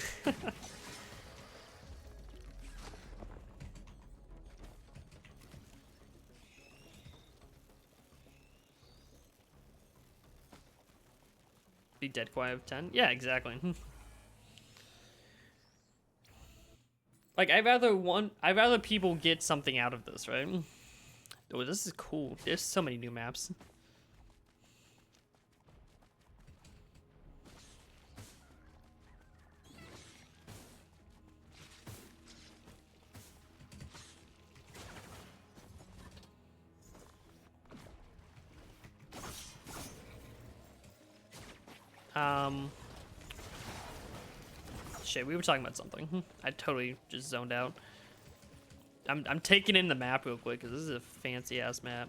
Be dead quiet of 10. Yeah, exactly. Like, I'd rather people get something out of this, right? Oh, this is cool. There's so many new maps. shit, we were talking about something. I totally just zoned out. I'm taking in the map real quick because this is a fancy ass map.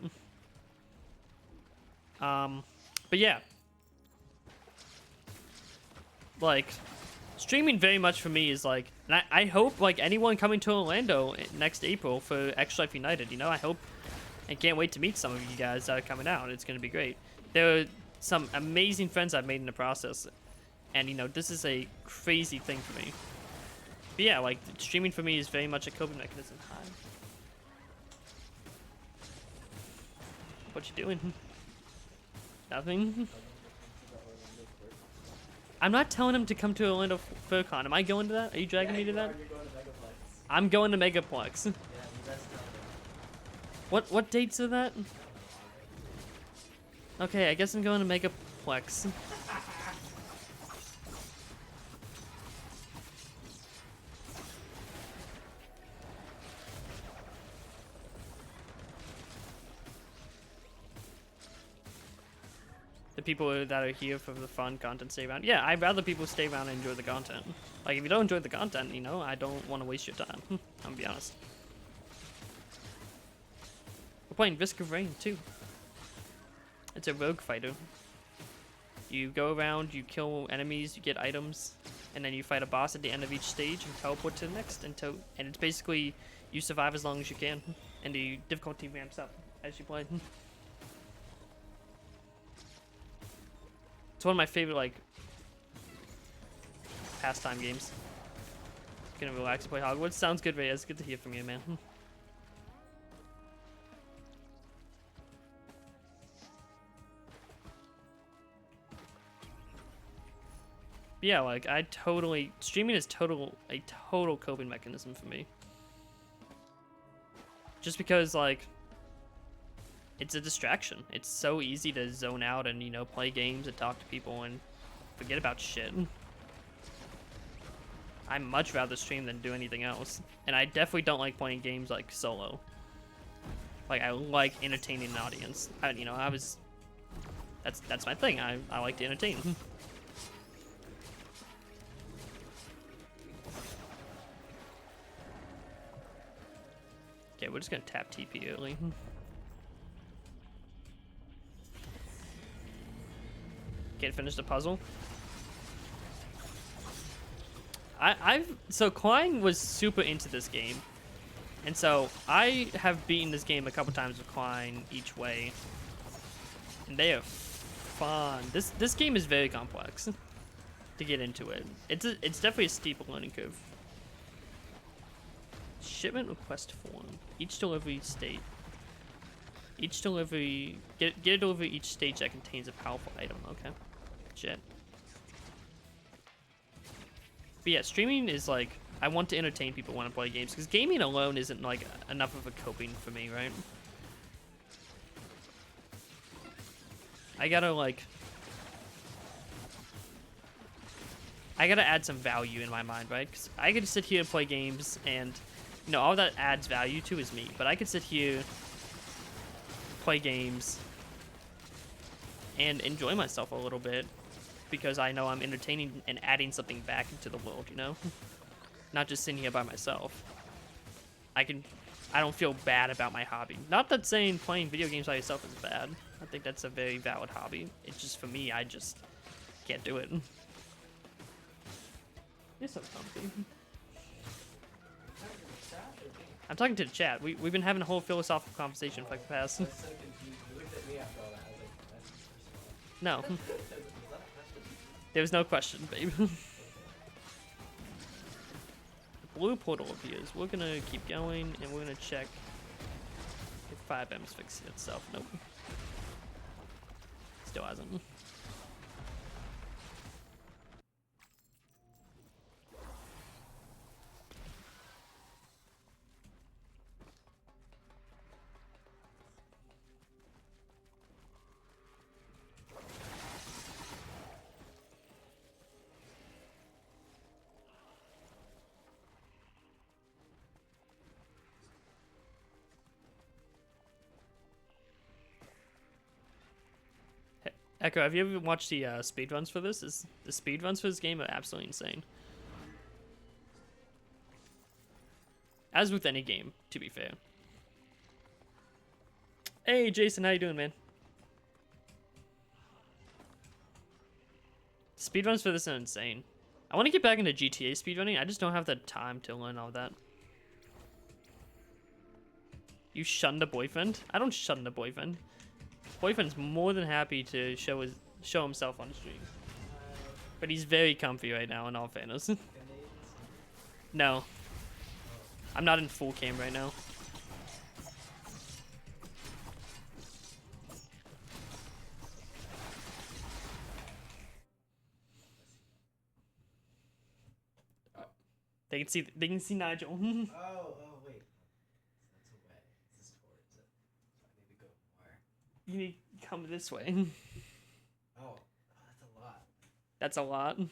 But yeah, like streaming very much for me is like, and I hope like anyone coming to Orlando next April for Extra Life United, you know, I hope and can't wait to meet some of you guys that are coming out. It's gonna be great. There are some amazing friends I've made in the process, and you know, this is a crazy thing for me. But yeah, like streaming for me is very much a coping mechanism. Hi. What you doing? Nothing. I'm not telling him to come to Orlando FurCon. Am I going to that? Are you dragging me to that? I'm going to Megaplex. What dates are that? Okay, I guess I'm going to Megaplex. The people that are here for the fun content stay around. Yeah, I'd rather people stay around and enjoy the content. Like, if you don't enjoy the content, you know, I don't want to waste your time. I'm gonna be honest. We're playing Risk of Rain, too. It's a rogue fighter. You go around, you kill enemies, you get items, and then you fight a boss at the end of each stage and teleport to the next. And it's basically, you survive as long as you can. And the difficulty ramps up as you play. It's one of my favorite, like, pastime games. Gonna relax and play Hogwarts. Sounds good, Reyes. Good to hear from you, man. But yeah, like, streaming is a total coping mechanism for me. Just because, like, it's a distraction. It's so easy to zone out and, you know, play games and talk to people and forget about shit. I much rather stream than do anything else. And I definitely don't like playing games like solo. Like, I like entertaining an audience. That's my thing. I like to entertain. Okay, we're just gonna tap TP early. Can't finish the puzzle. So Klein was super into this game, and so I have beaten this game a couple times with Klein each way, and they are fun. This game is very complex to get into it. It's definitely a steep learning curve. Shipment request form. Each delivery state. Each delivery get a delivery each stage that contains a powerful item. Okay. Shit. But yeah, streaming is like, I want to entertain people when I play games, because gaming alone isn't like enough of a coping for me, right? I gotta add some value in my mind, right? Because I could sit here and play games, and you know, all that adds value to is me. But I could sit here, play games, and enjoy myself a little bit, because I know I'm entertaining and adding something back into the world, you know? Not just sitting here by myself. I don't feel bad about my hobby. Not that saying playing video games by yourself is bad. I think that's a very valid hobby. It's just, for me, I just can't do it. You're so comfy. I'm talking to the chat. We've been having a whole philosophical conversation for like the past. No. There was no question, babe. The blue portal appears. We're gonna keep going, and we're gonna check if 5M's fixing itself. Nope. Still hasn't. Echo, have you ever watched the speedruns for this? The speedruns for this game are absolutely insane. As with any game, to be fair. Hey, Jason, how you doing, man? Speedruns for this are insane. I want to get back into GTA speedrunning. I just don't have the time to learn all that. You shunned a boyfriend? I don't shun a boyfriend. Boyfriend's more than happy to show himself on stream. But he's very comfy right now, in all fairness. No. I'm not in full cam right now. They can see Nigel. Oh, wait. That's away. This is towards it. So I need to go more. You need to come this way. Oh, that's a lot. That's a lot. I'm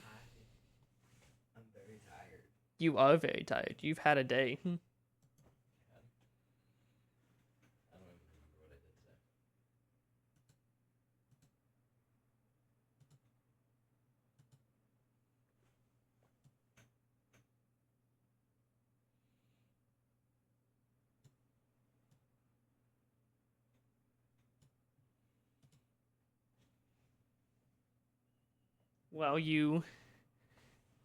very tired. You are very tired. You've had a day. I don't even remember what I did today. Well, you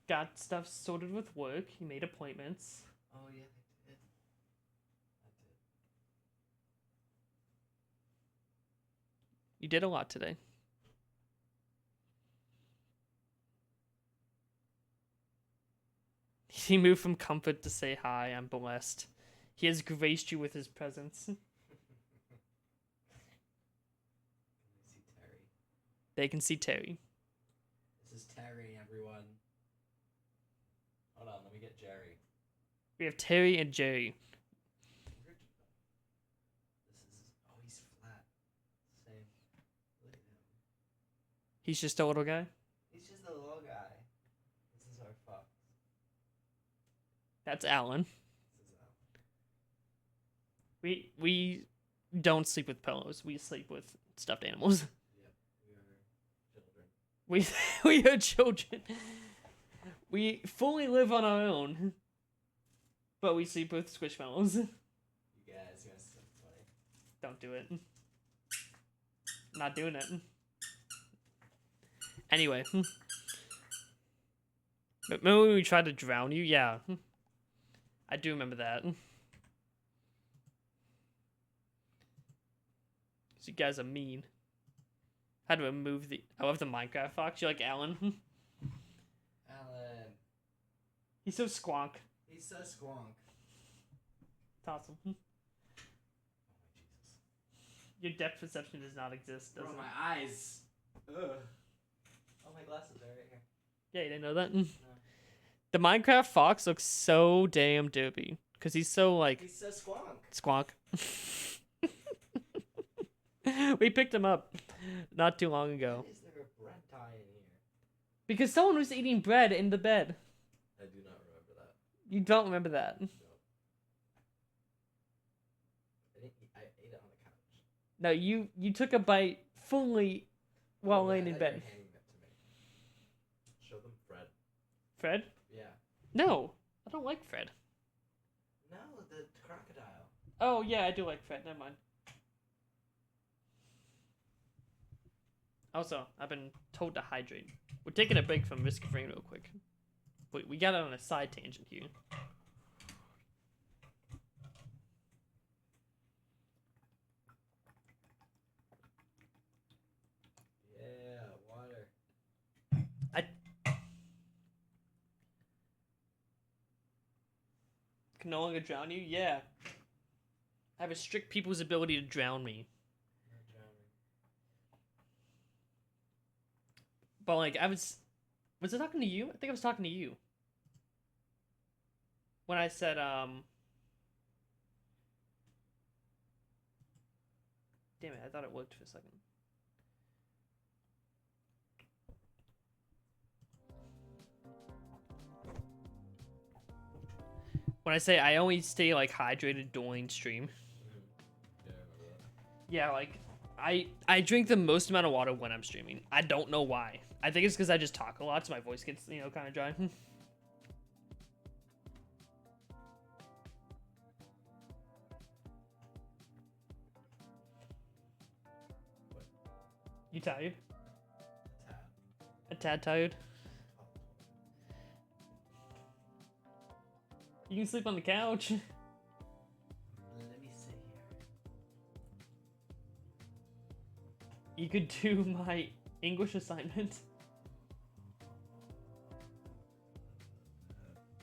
got stuff sorted with work. You made appointments. Oh, yeah, they did. I did. You did a lot today. He moved from comfort to say hi. I'm blessed. He has graced you with his presence. Can we see Terry? They can see Terry. This is Terry, everyone. Hold on, let me get Jerry. We have Terry and Jerry. This is... Oh, he's flat. Same. Look at him. He's just a little guy. He's just a little guy. This is our fox. That's Alan. This is We don't sleep with pillows. We sleep with stuffed animals. Yep, we are children. We are children. We fully live on our own. But we sleep with squishmallows. You guys are so funny. Don't do it. Not doing it. Anyway. Remember when we tried to drown you? Yeah. I do remember that. You guys are mean. How to remove the... I love the Minecraft fox. You like Alan? Alan. He's so squonk. He's so squonk. It's awesome. Oh my Jesus. Your depth perception does not exist, does Bro, it? my eyes. Ugh. Oh, my glasses are right here. Yeah, you didn't know that? The Minecraft fox looks so damn derpy. Because he's so, like... He's so squonk. Squonk. We picked him up not too long ago. Why is there a bread tie in here? Because someone was eating bread in the bed. I do not remember that. You don't remember that. No. I ate it on the couch. No, you took a bite fully while Oh, laying I in thought bed. you were handing that to me. Show them Fred. Fred? Yeah. No, I don't like Fred. No, the crocodile. Oh, yeah, I do like Fred. Never mind. Also, I've been told to hydrate. We're taking a break from Risk of Rain real quick. We got it on a side tangent here. Yeah, water. Can no longer drown you? Yeah. I restrict people's ability to drown me. Not drowning. But like was I talking to you? I think I was talking to you. When I said damn it, I thought it worked for a second. When I say I only stay like hydrated during stream. Yeah, I remember that. Yeah, like I drink the most amount of water when I'm streaming. I don't know why. I think it's because I just talk a lot, so my voice gets, kind of dry. You tired? A tad. A tad tired? You can sleep on the couch. Let me sit here. You could do my English assignment.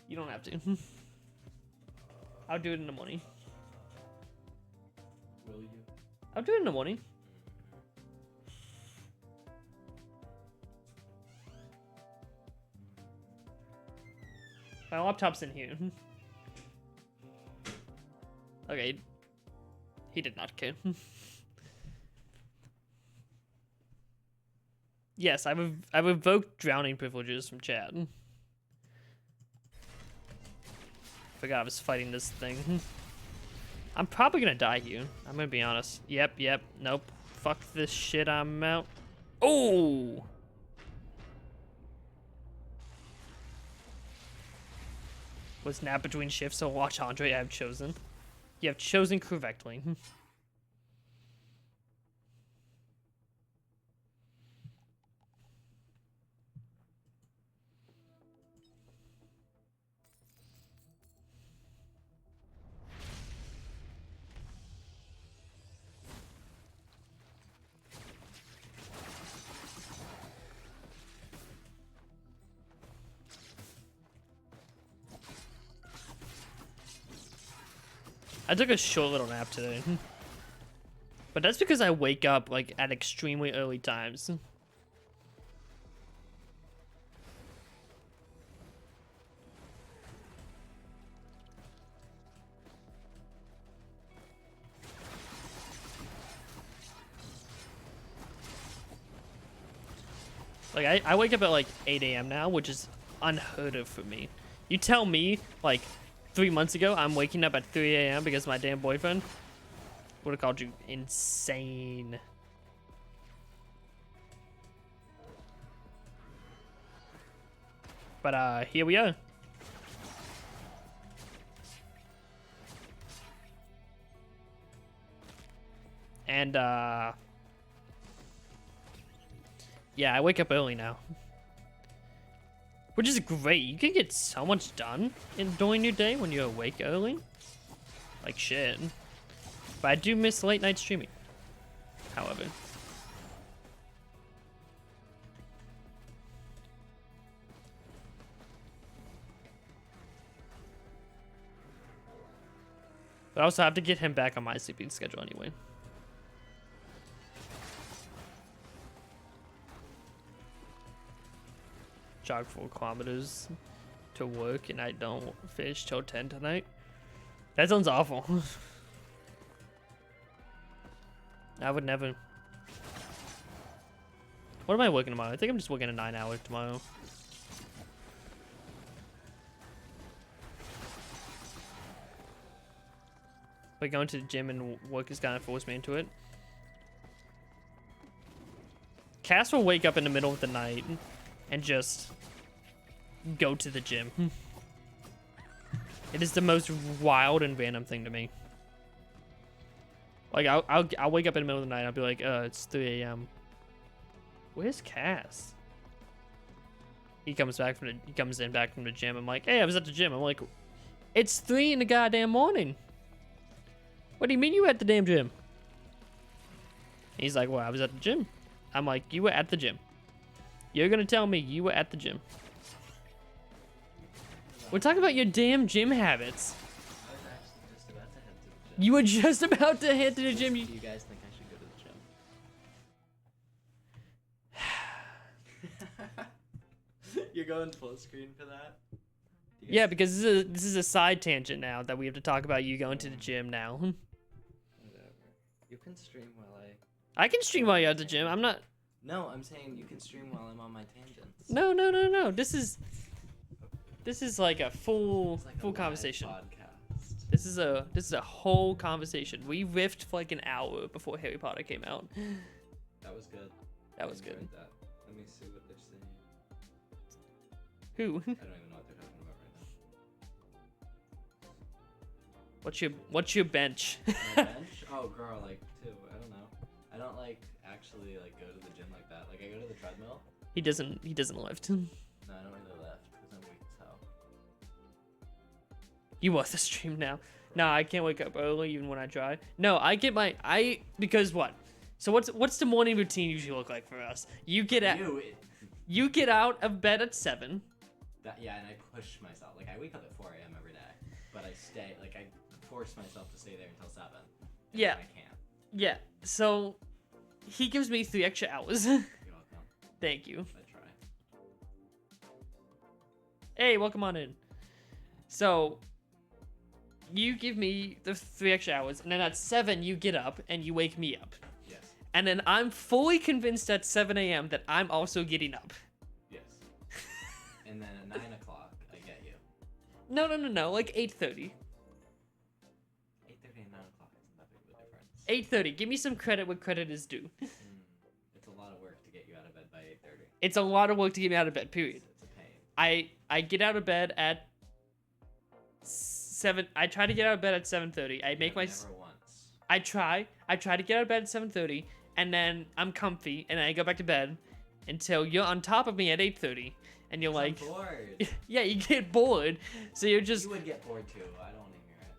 You don't have to. I'll do it in the morning. Will you? I'll do it in the morning. My laptop's in here. Okay. He did not care. Yes, I revoked drowning privileges from chat. Forgot I was fighting this thing. I'm probably gonna die here. I'm gonna be honest. Yep, nope. Fuck this shit, I'm out. Oh! Was nap between shifts, so watch Andre. I have chosen. You have chosen correctly. I took a short little nap today. But that's because I wake up like at extremely early times. Like I wake up at like 8 a.m. now, which is unheard of for me. You tell me like 3 months ago I'm waking up at 3 a.m. because of my damn boyfriend, would have called you insane. But here we are. And yeah, I wake up early now. Which is great. You can get so much done during your day when you're awake early. Like shit. But I do miss late night streaming. However. But I also have to get him back on my sleeping schedule anyway. Jog 4 kilometers to work and I don't finish till 10 tonight. That sounds awful. I would never. What am I working tomorrow? I think I'm just working a 9-hour tomorrow. But going to the gym and work is kind of forced me into it. Cass will wake up in the middle of the night and just go to the gym. It is the most wild and random thing to me. Like I'll wake up in the middle of the night. I'll be like, it's 3 a.m. Where's Cass? He comes back from the gym. I'm like, hey, I was at the gym. I'm like, it's 3 in the goddamn morning. What do you mean you were at the damn gym? He's like, well, I was at the gym. I'm like, you were at the gym. You're gonna tell me you were at the gym. We're talking about your damn gym habits. I was actually just about to head to the gym. You were just about to head to the gym. Do you guys think I should go to the gym? You're going full screen for that? Yeah, because this is a side tangent now that we have to talk about you going to the gym now. Whatever. You can stream while I can stream while you're at the gym. I'm not. No, I'm saying you can stream while I'm on my tangents. No. This is like a full It's like a full live conversation. podcast. This is a whole conversation. We riffed for like an hour before Harry Potter came out. That was good. That was good. Enjoyed that. Let me see what they're saying. Who? I don't even know what they're talking about right now. What's your bench? My bench? Oh, girl, like 2. I don't know. I don't like actually like go to the gym like that. Like I go to the treadmill. He doesn't lift. No, I don't really lift because I'm weak as hell. You want the stream now? No, I can't wake up early even when I try. No, I get my because what? So what's the morning routine usually look like for us? You get out. You get out of bed at 7. Yeah, and I push myself. Like I wake up at 4 a.m. every day, but I stay. Like I force myself to stay there until 7. Yeah. I can't. Yeah. So he gives me 3 extra hours. You're welcome. Thank you. I try. Hey, welcome on in. So you give me the 3 extra hours, and then at 7 you get up and you wake me up. Yes. And then I'm fully convinced at 7 a.m. that I'm also getting up. Yes. And then at 9 o'clock, I get you. No, like 8:30. 8:30 and 9 o'clock isn't that big of a difference. 8:30. Give me some credit where credit is due. It's a lot of work to get you out of bed by 8:30. It's a lot of work to get me out of bed, period. It's a pain. I get out of bed at 7. I try to get out of bed at 7:30. I make my Never once. I try to get out of bed at 7:30, and then I'm comfy and I go back to bed until you're on top of me at 8:30 and you're like I'm bored. yeah, you get bored. So you're just You would get bored too. I don't want to hear it.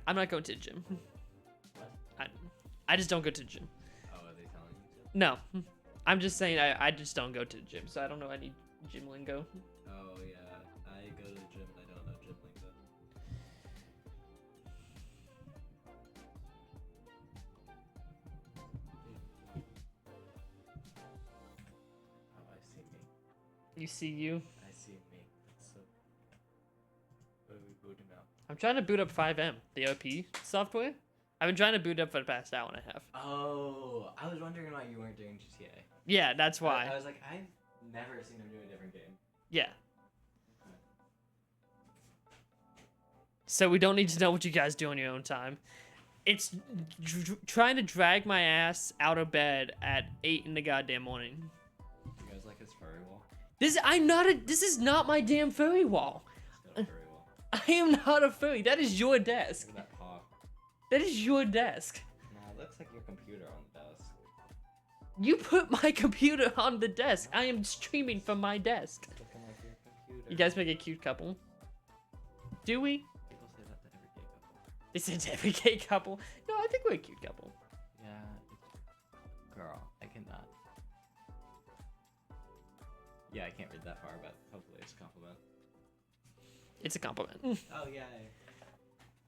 I'm not going to the gym. What? I just don't go to the gym. Oh, are they telling you to? No. I'm just saying I just don't go to the gym, so I don't know any gym lingo. Oh yeah, I go to the gym and I don't know gym lingo. Oh, I see me. You see you? I see me. That's so. What are we booting now? I'm trying to boot up 5M, the OP software. I've been trying to boot up for the past hour and a half. Oh, I was wondering why you weren't doing GTA. Yeah, that's why. I was like, I've never seen him do a different game. Yeah. So we don't need to know what you guys do on your own time. It's trying to drag my ass out of bed at 8 in the goddamn morning. You guys like his furry wall? This is not my damn furry wall. He's got a furry wall. I am not a furry. That is your desk. Look at that paw. That is your desk. Nah, it looks like your computer on the desk. You put my computer on the desk. I am streaming from my desk. It's looking like your computer. You guys make a cute couple. Do we? People say that to every gay couple. They said to every gay couple. No, I think we're a cute couple. Yeah, girl, I cannot. Yeah, I can't read that far, but hopefully it's a compliment. It's a compliment. Oh yeah.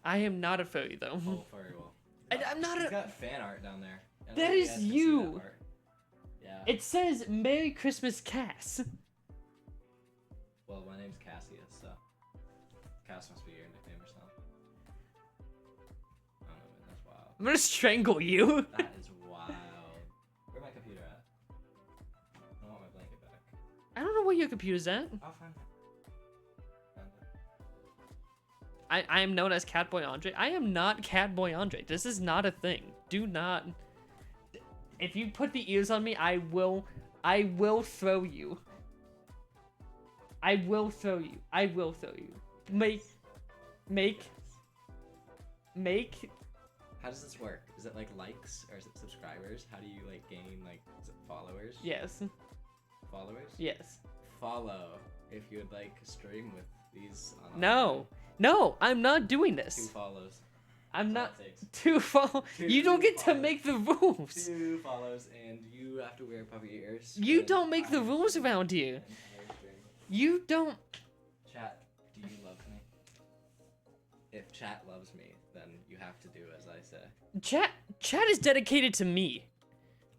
I am not a furry though. Oh, furry wall. I'm not He's a. got fan art down there. I don't That know if is guys can see you. that part. Yeah. It says Merry Christmas, Cass. Well, my name's Cassius, so Cass must be your nickname or something. I don't know, man. That's wild. I'm gonna strangle you. That is wild. Where's my computer at? I want my blanket back. I don't know where your computer's at. I'll find it. Found it. I am known as Catboy Andre. I am not Catboy Andre. This is not a thing. Do not. If you put the ears on me, I will throw you. I will throw you. I will throw you. Make. How does this work? Is it like likes or is it subscribers? How do you like gain like is it followers? Yes. Followers? Yes. Follow if you would like stream with these. No, I'm not doing 2 this. follows. I'm That's not all it takes. too follow. You don't get to follows. make the rules. 2 follows and you have to wear puppy ears. You and don't make the I rules stream around here. and I stream. You don't. Chat, do you love me? If chat loves me, then you have to do as I say. Chat is dedicated to me.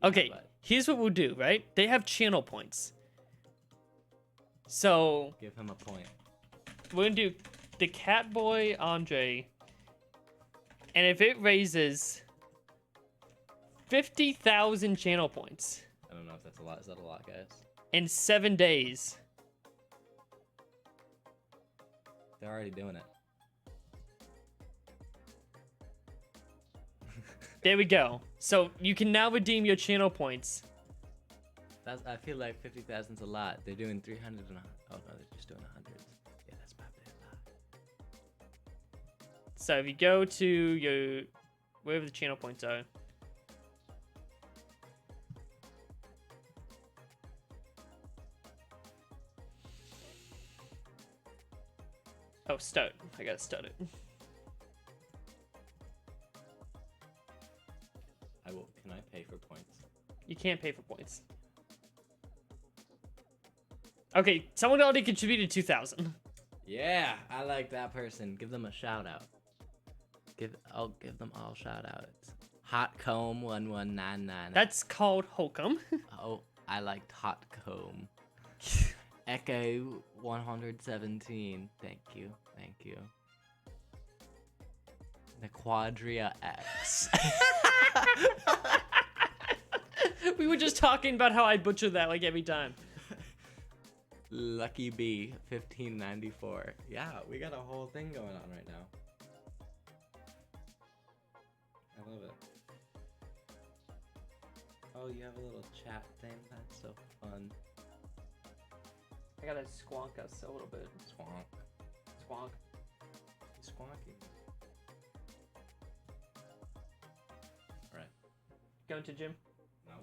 Okay, But here's what we'll do, right? They have channel points. So give him a point. we're gonna do the Catboy Andre. And if it raises 50,000 channel points I don't know if that's a lot. Is that a lot, guys? in 7 days, They're already doing it. there we go. So you can now redeem your channel points. I feel like 50,000's a lot. They're doing 300 and oh no, they're just doing 100. Yeah, that's probably a lot. So if you go to your wherever the channel points are. Oh, start. I gotta start it. Can I pay for points? You can't pay for points. Okay, someone already contributed 2,000. Yeah, I like that person. Give them a shout out. I'll give them all shout outs. Hotcomb1199. That's called Holcomb. Oh, I liked Hotcomb. Echo 117. Thank you. The Quadria X. We were just talking about how I butcher that like every time. Lucky B 1594. Yeah, we got a whole thing going on right now. I love it. Oh, you have a little chat thing? That's so fun. I gotta squonk us a little bit. Squonk. He's squonking. Alright. Going to gym? No.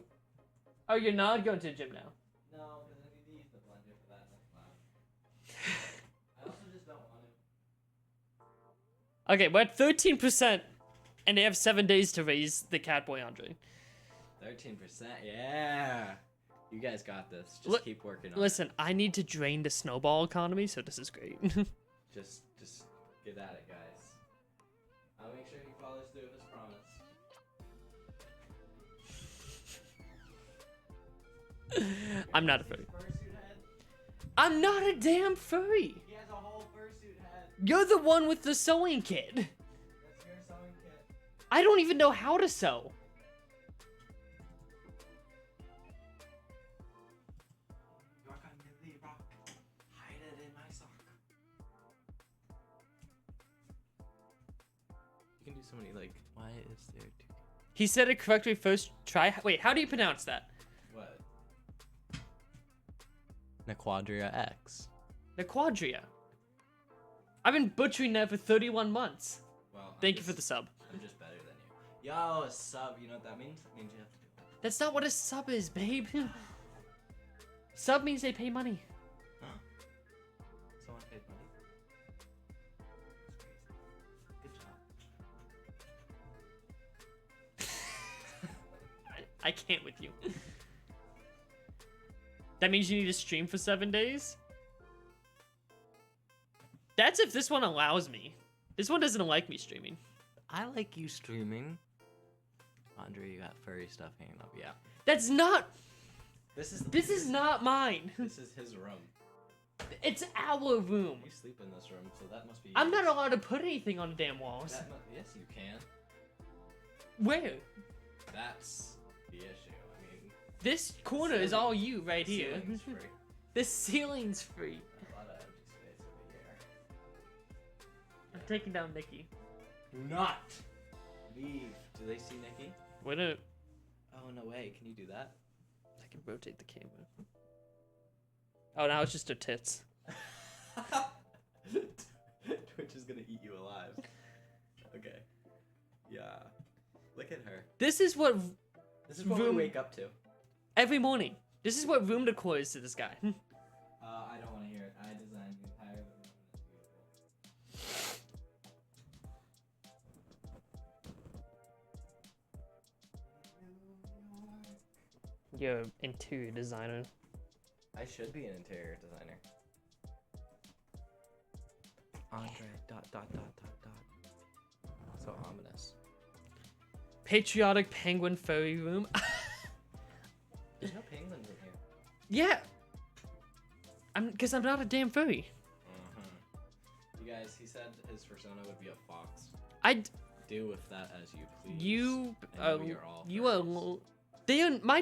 Oh, you're not going to the gym now. No, because I need to use the blender for that. That's loud. I also just don't want to. Okay, we're at 13%, and they have 7 days to raise the Catboy Andre. 13%, yeah. You guys got this. Just keep working on Listen, I need to drain the snowball economy, so this is great. it. Just get at it, guys. I'll make sure he follows through his promise. I'm not a furry. Fursuit head? I'm not a damn furry. He has a whole fursuit head. You're the one with the sewing kit. That's your sewing kit. I don't even know how to sew. You're gonna really rock. Hide it in my sock. You can do so many, like, why is there two? He said it correctly first try. Wait, how do you pronounce that? What? Nequadria X. Nequadria. I've been butchering that for 31 months. Well, Thank you for the sub. I'm just better than you. Yo, a sub. You know what that means? It means you have to do it. That's not what a sub is, babe. Sub means they pay money. Someone paid money. That's crazy. Good job. I can't with you. That means you need to stream for 7 days? That's if this one allows me. This one doesn't like me streaming. I like you streaming. Andre, you got furry stuff hanging up. Yeah. That's not... This is not mine. This is his room. It's our room. You sleep in this room, so that must be. I'm yours. not allowed to put anything on the damn walls. Yes, you can. Where? That's the issue. I mean, This corner is all you right here. ceiling's free. This ceiling's free. A lot of empty space over here. I'm taking down Nikki. Do not leave. Do they see Nikki? Wait a... Oh no way! Can you do that? I can rotate the camera. Oh, now it's just her tits. Twitch is gonna eat you alive. Okay. Yeah. Look at her. This is what This is what room... we wake up to. every morning. This is what room decor is to this guy. I don't want to hear it. I designed the entire room. It's beautiful. You're an interior designer. I should be an interior designer. Andre, ... So ominous. Patriotic penguin furry room. There's no penguins in here. Yeah. Because I'm not a damn furry. You guys, he said his persona would be a fox. I'd... Do with that as you please. You... I know you're all you furries. are... They are... My